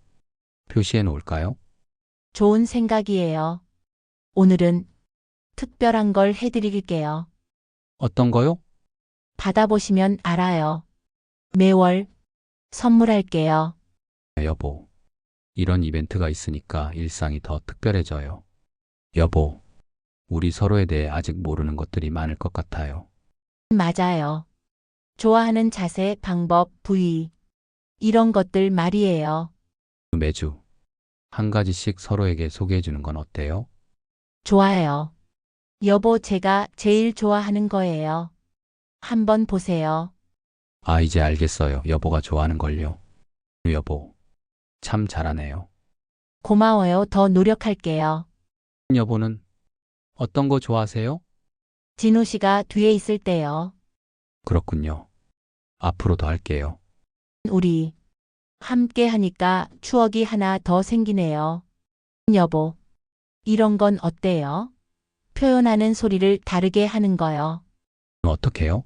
표시해 놓을까요? 좋은 생각이에요. 오늘은 특별한 걸 해드릴게요. 어떤 거요? 받아보시면 알아요. 매월 선물할게요. 여보, 이런 이벤트가 있으니까 일상이 더 특별해져요. 여보, 우리 서로에 대해 아직 모르는 것들이 많을 것 같아요. 맞아요. 좋아하는 자세, 방법, 부위. 이런 것들 말이에요. 매주 한 가지씩 서로에게 소개해 주는 건 어때요? 좋아요. 여보, 제가 제일 좋아하는 거예요. 한번 보세요. 아, 이제 알겠어요. 여보가 좋아하는 걸요. 여보, 참 잘하네요. 고마워요. 더 노력할게요. 여보는 어떤 거 좋아하세요? 진우 씨가 뒤에 있을 때요. 그렇군요. 앞으로도 할게요. 우리 함께 하니까 추억이 하나 더 생기네요. 여보, 이런 건 어때요? 표현하는 소리를 다르게 하는 거요. 어떻게요?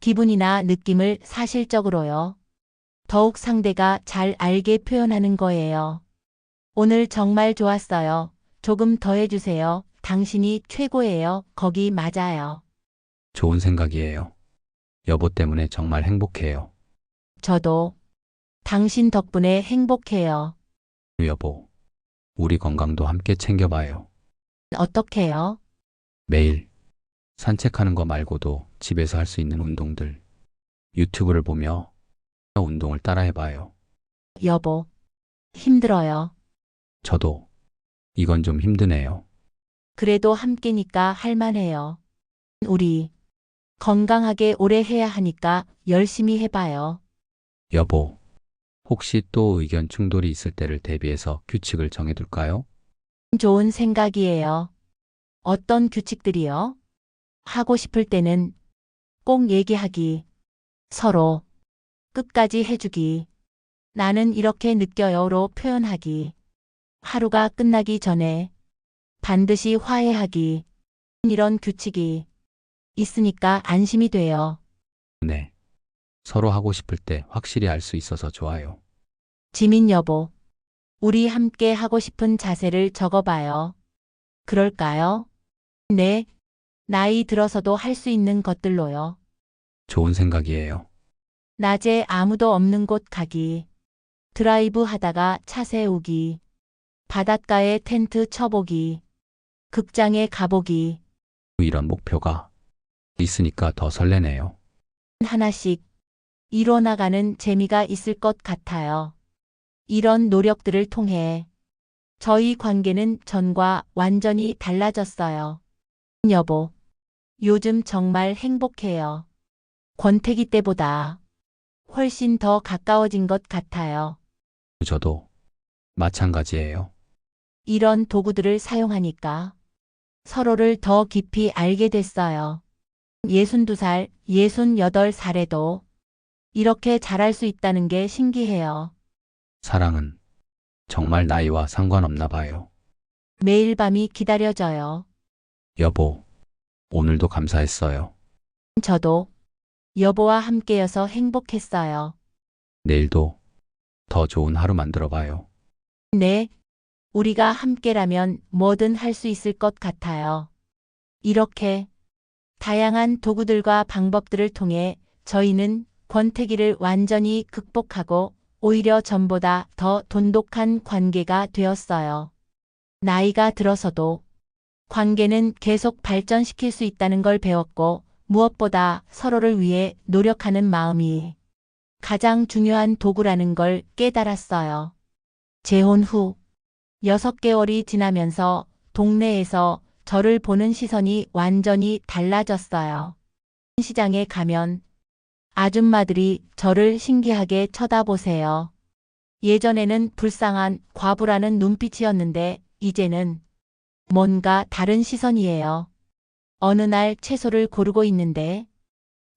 기분이나 느낌을 사실적으로요. 더욱 상대가 잘 알게 표현하는 거예요. 오늘 정말 좋았어요. 조금 더 해주세요. 당신이 최고예요. 거기 맞아요. 좋은 생각이에요. 여보 때문에 정말 행복해요. 저도 당신 덕분에 행복해요. 여보, 우리 건강도 함께 챙겨봐요. 어떻게요? 매일 산책하는 거 말고도 집에서 할 수 있는 운동들, 유튜브를 보며 운동을 따라해봐요. 여보, 힘들어요. 저도 이건 좀 힘드네요. 그래도 함께니까 할만해요. 우리 건강하게 오래 해야 하니까 열심히 해봐요. 여보, 혹시 또 의견 충돌이 있을 때를 대비해서 규칙을 정해둘까요? 좋은 생각이에요. 어떤 규칙들이요? 하고 싶을 때는 꼭 얘기하기. 서로 끝까지 해주기. 나는 이렇게 느껴요로 표현하기. 하루가 끝나기 전에 반드시 화해하기. 이런 규칙이 있으니까 안심이 돼요. 네. 서로 하고 싶을 때 확실히 알 수 있어서 좋아요. 지민 여보, 우리 함께 하고 싶은 자세를 적어봐요. 그럴까요? 네. 나이 들어서도 할 수 있는 것들로요. 좋은 생각이에요. 낮에 아무도 없는 곳 가기. 드라이브 하다가 차 세우기. 바닷가에 텐트 쳐보기. 극장에 가보기. 이런 목표가 있으니까 더 설레네요. 하나씩 이뤄나가는 재미가 있을 것 같아요. 이런 노력들을 통해 저희 관계는 전과 완전히 달라졌어요. 여보, 요즘 정말 행복해요. 권태기 때보다 훨씬 더 가까워진 것 같아요. 저도 마찬가지예요. 이런 도구들을 사용하니까 서로를 더 깊이 알게 됐어요. 62살, 68살에도 이렇게 잘할 수 있다는 게 신기해요. 사랑은 정말 나이와 상관없나 봐요. 매일 밤이 기다려져요. 여보, 오늘도 감사했어요. 저도 여보와 함께여서 행복했어요. 내일도 더 좋은 하루 만들어 봐요. 네, 우리가 함께라면 뭐든 할 수 있을 것 같아요. 이렇게 다양한 도구들과 방법들을 통해 저희는 권태기를 완전히 극복하고 오히려 전보다 더 돈독한 관계가 되었어요. 나이가 들어서도 관계는 계속 발전시킬 수 있다는 걸 배웠고 무엇보다 서로를 위해 노력하는 마음이 가장 중요한 도구라는 걸 깨달았어요. 재혼 후 6개월이 지나면서 동네에서 저를 보는 시선이 완전히 달라졌어요. 시장에 가면 아줌마들이 저를 신기하게 쳐다보세요. 예전에는 불쌍한 과부라는 눈빛이었는데 이제는 뭔가 다른 시선이에요. 어느 날 채소를 고르고 있는데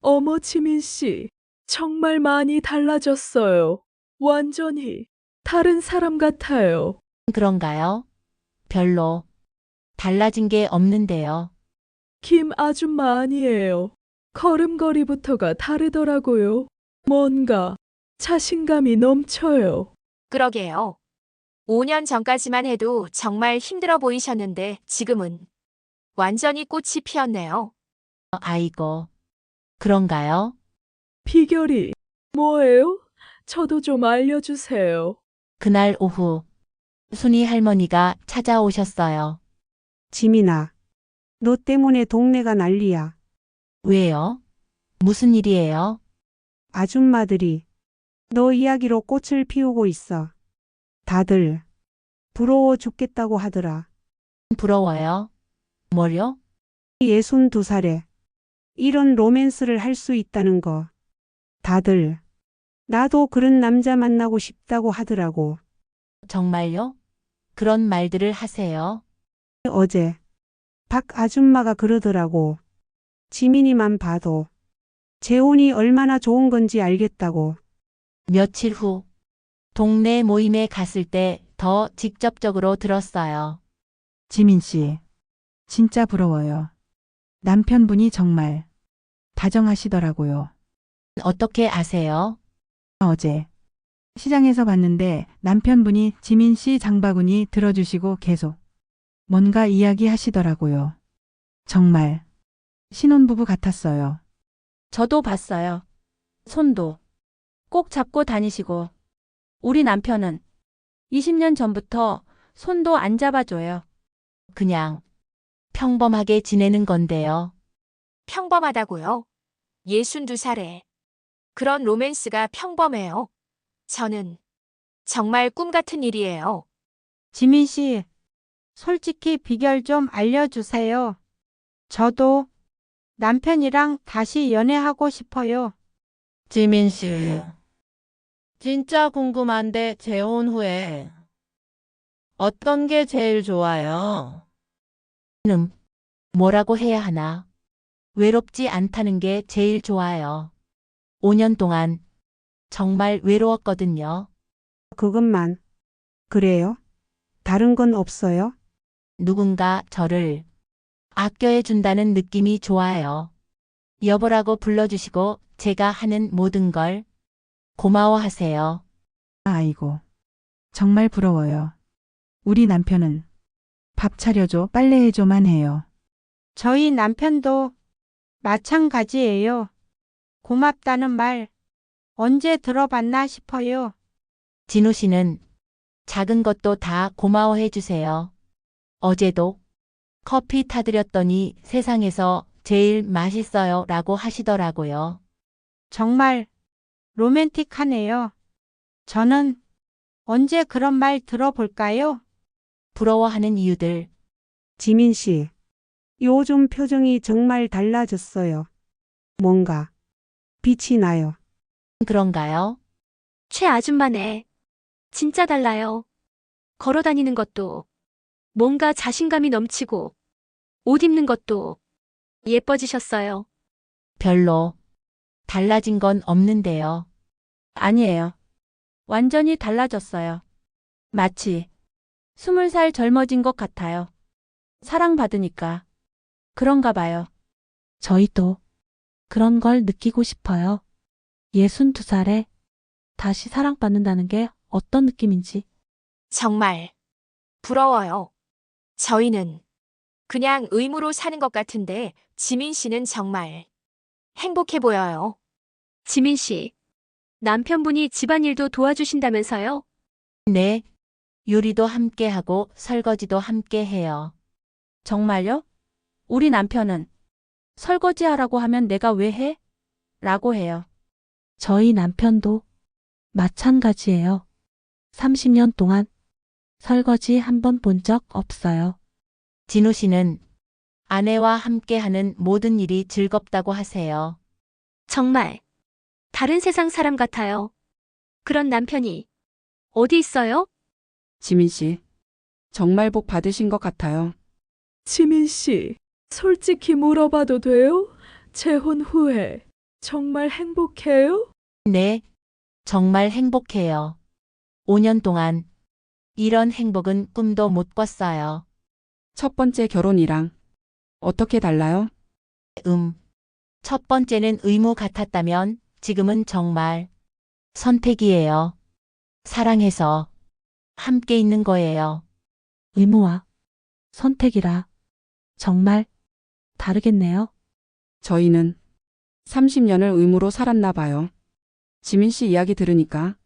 어머, 지민 씨, 정말 많이 달라졌어요. 완전히 다른 사람 같아요. 그런가요? 별로 달라진 게 없는데요. 김 아줌마 아니에요. 걸음걸이부터가 다르더라고요. 뭔가 자신감이 넘쳐요. 그러게요. 5년 전까지만 해도 정말 힘들어 보이셨는데 지금은 완전히 꽃이 피었네요. 아이고, 그런가요? 비결이 뭐예요? 저도 좀 알려주세요. 그날 오후 순이 할머니가 찾아오셨어요. 지민아, 너 때문에 동네가 난리야. 왜요? 무슨 일이에요? 아줌마들이 너 이야기로 꽃을 피우고 있어. 다들 부러워 죽겠다고 하더라. 부러워요? 뭘요? 62살에 이런 로맨스를 할 수 있다는 거. 다들 나도 그런 남자 만나고 싶다고 하더라고. 정말요? 그런 말들을 하세요? 어제 박 아줌마가 그러더라고. 지민이만 봐도 재혼이 얼마나 좋은 건지 알겠다고. 며칠 후 동네 모임에 갔을 때 더 직접적으로 들었어요. 지민 씨, 진짜 부러워요. 남편분이 정말 다정하시더라고요. 어떻게 아세요? 어제 시장에서 봤는데 남편분이 지민 씨 장바구니 들어주시고 계속 뭔가 이야기하시더라고요. 정말 신혼부부 같았어요. 저도 봤어요. 손도 꼭 잡고 다니시고. 우리 남편은 20년 전부터 손도 안 잡아줘요. 그냥 평범하게 지내는 건데요. 평범하다고요? 62살에. 그런 로맨스가 평범해요. 저는 정말 꿈 같은 일이에요. 지민 씨, 솔직히 비결 좀 알려주세요. 저도 남편이랑 다시 연애하고 싶어요. 지민 씨, 진짜 궁금한데 재혼 후에 어떤 게 제일 좋아요? 뭐라고 해야 하나? 외롭지 않다는 게 제일 좋아요. 5년 동안 정말 외로웠거든요. 그것만. 그래요? 다른 건 없어요? 누군가 저를 아껴해 준다는 느낌이 좋아요. 여보라고 불러주시고 제가 하는 모든 걸 고마워하세요. 아이고, 정말 부러워요. 우리 남편은 밥 차려줘, 빨래해줘만 해요. 저희 남편도 마찬가지예요. 고맙다는 말 언제 들어봤나 싶어요. 진우 씨는 작은 것도 다 고마워해 주세요. 어제도 커피 타드렸더니 세상에서 제일 맛있어요 라고 하시더라고요. 정말 로맨틱하네요. 저는 언제 그런 말 들어볼까요? 부러워하는 이유들. 지민 씨, 요즘 표정이 정말 달라졌어요. 뭔가 빛이 나요. 그런가요? 최 아줌마네. 진짜 달라요. 걸어 다니는 것도 뭔가 자신감이 넘치고 옷 입는 것도 예뻐지셨어요. 별로 달라진 건 없는데요. 아니에요. 완전히 달라졌어요. 마치 20살 젊어진 것 같아요. 사랑받으니까. 그런가 봐요. 저희도 그런 걸 느끼고 싶어요. 62살에 다시 사랑받는다는 게 어떤 느낌인지. 정말 부러워요. 저희는 그냥 의무로 사는 것 같은데 지민 씨는 정말 행복해 보여요. 지민 씨, 남편분이 집안일도 도와주신다면서요? 네. 요리도 함께 하고 설거지도 함께 해요. 정말요? 우리 남편은 설거지 하라고 하면 내가 왜 해? 라고 해요. 저희 남편도 마찬가지예요. 30년 동안 설거지 한 번 본 적 없어요. 진우 씨는 아내와 함께 하는 모든 일이 즐겁다고 하세요. 정말 다른 세상 사람 같아요. 그런 남편이 어디 있어요? 지민 씨, 정말 복 받으신 것 같아요. 지민 씨, 솔직히 물어봐도 돼요? 재혼 후에 정말 행복해요? 네. 정말 행복해요. 5년 동안 이런 행복은 꿈도 못 꿨어요. 첫 번째 결혼이랑 어떻게 달라요? 첫 번째는 의무 같았다면 지금은 정말 선택이에요. 사랑해서 함께 있는 거예요. 의무와 선택이라 정말 다르겠네요. 저희는 30년을 의무로 살았나 봐요. 지민 씨 이야기 들으니까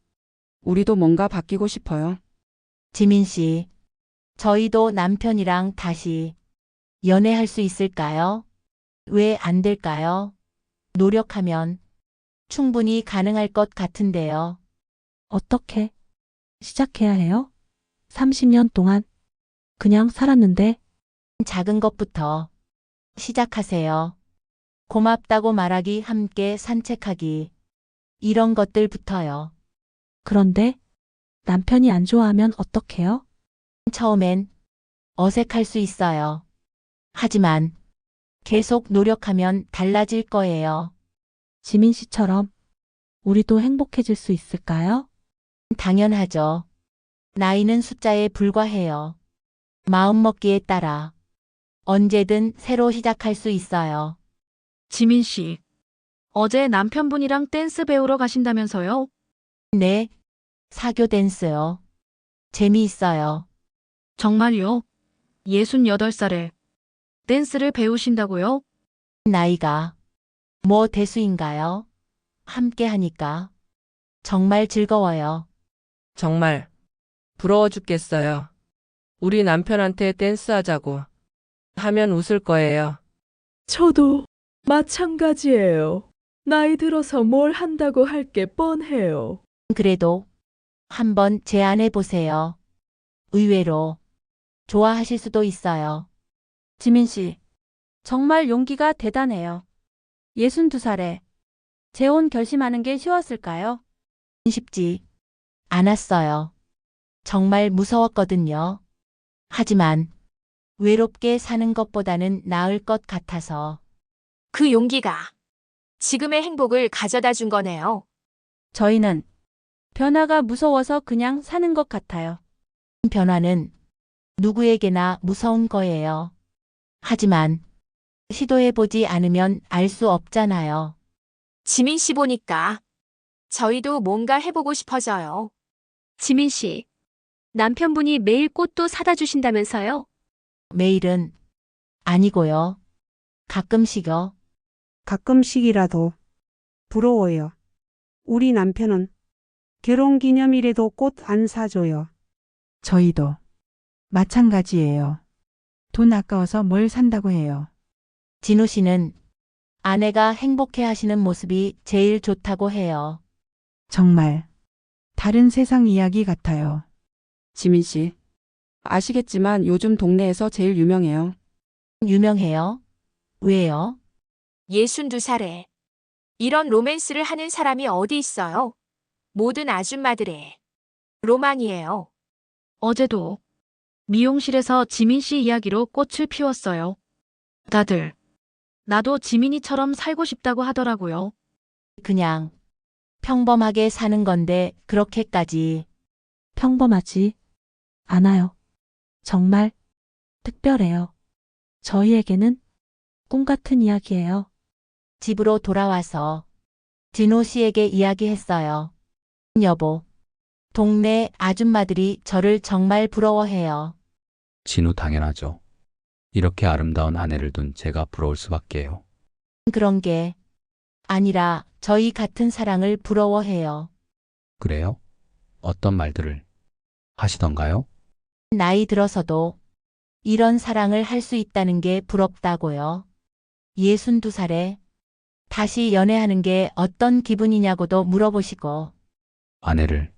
우리도 뭔가 바뀌고 싶어요. 지민 씨, 저희도 남편이랑 다시 연애할 수 있을까요? 왜 안 될까요? 노력하면 충분히 가능할 것 같은데요. 어떻게 시작해야 해요? 30년 동안 그냥 살았는데 작은 것부터 시작하세요. 고맙다고 말하기, 함께 산책하기. 이런 것들부터요. 그런데 남편이 안 좋아하면 어떡해요? 처음엔 어색할 수 있어요. 하지만 계속 노력하면 달라질 거예요. 지민 씨처럼 우리도 행복해질 수 있을까요? 당연하죠. 나이는 숫자에 불과해요. 마음먹기에 따라 언제든 새로 시작할 수 있어요. 지민 씨, 어제 남편분이랑 댄스 배우러 가신다면서요? 네, 사교 댄스요. 재미있어요. 정말요? 68살에 댄스를 배우신다고요? 나이가 뭐 대수인가요? 함께 하니까 정말 즐거워요. 정말 부러워 죽겠어요. 우리 남편한테 댄스 하자고 하면 웃을 거예요. 저도 마찬가지예요. 나이 들어서 뭘 한다고 할 게 뻔해요. 그래도 한번 제안해 보세요. 의외로 좋아하실 수도 있어요. 지민 씨, 정말 용기가 대단해요. 62살에 재혼 결심하는 게 쉬웠을까요? 쉽지 않았어요. 정말 무서웠거든요. 하지만 외롭게 사는 것보다는 나을 것 같아서. 그 용기가 지금의 행복을 가져다 준 거네요. 저희는 변화가 무서워서 그냥 사는 것 같아요. 변화는 누구에게나 무서운 거예요. 하지만 시도해보지 않으면 알 수 없잖아요. 지민 씨 보니까 저희도 뭔가 해보고 싶어져요. 지민 씨, 남편분이 매일 꽃도 사다 주신다면서요? 매일은 아니고요. 가끔씩요. 가끔씩이라도 부러워요. 우리 남편은 결혼기념일에도 꽃 안 사줘요. 저희도 마찬가지예요. 돈 아까워서 뭘 산다고 해요. 진우 씨는 아내가 행복해 하시는 모습이 제일 좋다고 해요. 정말 다른 세상 이야기 같아요. 지민 씨, 아시겠지만 요즘 동네에서 제일 유명해요. 유명해요? 왜요? 62살에 이런 로맨스를 하는 사람이 어디 있어요? 모든 아줌마들의 로망이에요. 어제도 미용실에서 지민 씨 이야기로 꽃을 피웠어요. 다들 나도 지민이처럼 살고 싶다고 하더라고요. 그냥 평범하게 사는 건데 그렇게까지. 평범하지 않아요. 정말 특별해요. 저희에게는 꿈 같은 이야기예요. 집으로 돌아와서 진호 씨에게 이야기했어요. 여보, 동네 아줌마들이 저를 정말 부러워해요. 진우 당연하죠. 이렇게 아름다운 아내를 둔 제가 부러울 수밖에요. 그런 게 아니라 저희 같은 사랑을 부러워해요. 그래요? 어떤 말들을 하시던가요? 나이 들어서도 이런 사랑을 할 수 있다는 게 부럽다고요. 62살에 다시 연애하는 게 어떤 기분이냐고도 물어보시고. 아내를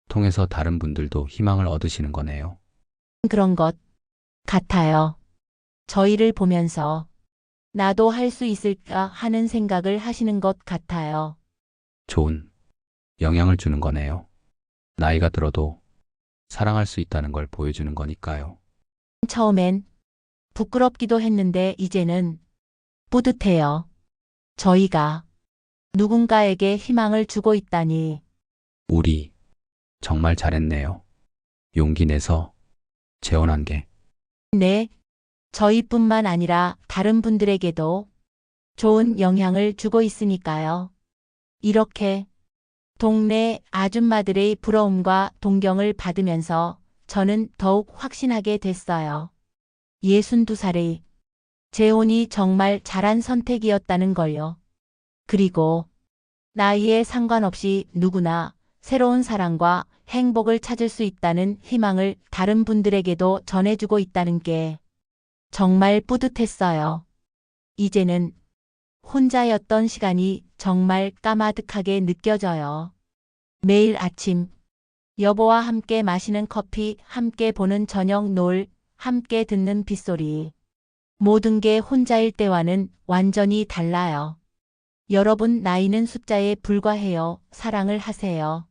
통해서 다른 분들도 희망을 얻으시는 거네요. 그런 것 같아요. 저희를 보면서 나도 할 수 있을까 하는 생각을 하시는 것 같아요. 좋은 영향을 주는 거네요. 나이가 들어도 사랑할 수 있다는 걸 보여주는 거니까요. 처음엔 부끄럽기도 했는데 이제는 뿌듯해요. 저희가 누군가에게 희망을 주고 있다니. 우리 정말 잘했네요. 용기 내서 재혼한 게. 네, 저희뿐만 아니라 다른 분들에게도 좋은 영향을 주고 있으니까요. 이렇게 동네 아줌마들의 부러움과 동경을 받으면서 저는 더욱 확신하게 됐어요. 62살의 재혼이 정말 잘한 선택이었다는 걸요. 그리고 나이에 상관없이 누구나 새로운 사랑과 행복을 찾을 수 있다는 희망을 다른 분들에게도 전해주고 있다는 게 정말 뿌듯했어요. 이제는 혼자였던 시간이 정말 까마득하게 느껴져요. 매일 아침 여보와 함께 마시는 커피, 함께 보는 저녁 노을, 함께 듣는 빗소리. 모든 게 혼자일 때와는 완전히 달라요. 여러분 나이는 숫자에 불과해요. 사랑을 하세요.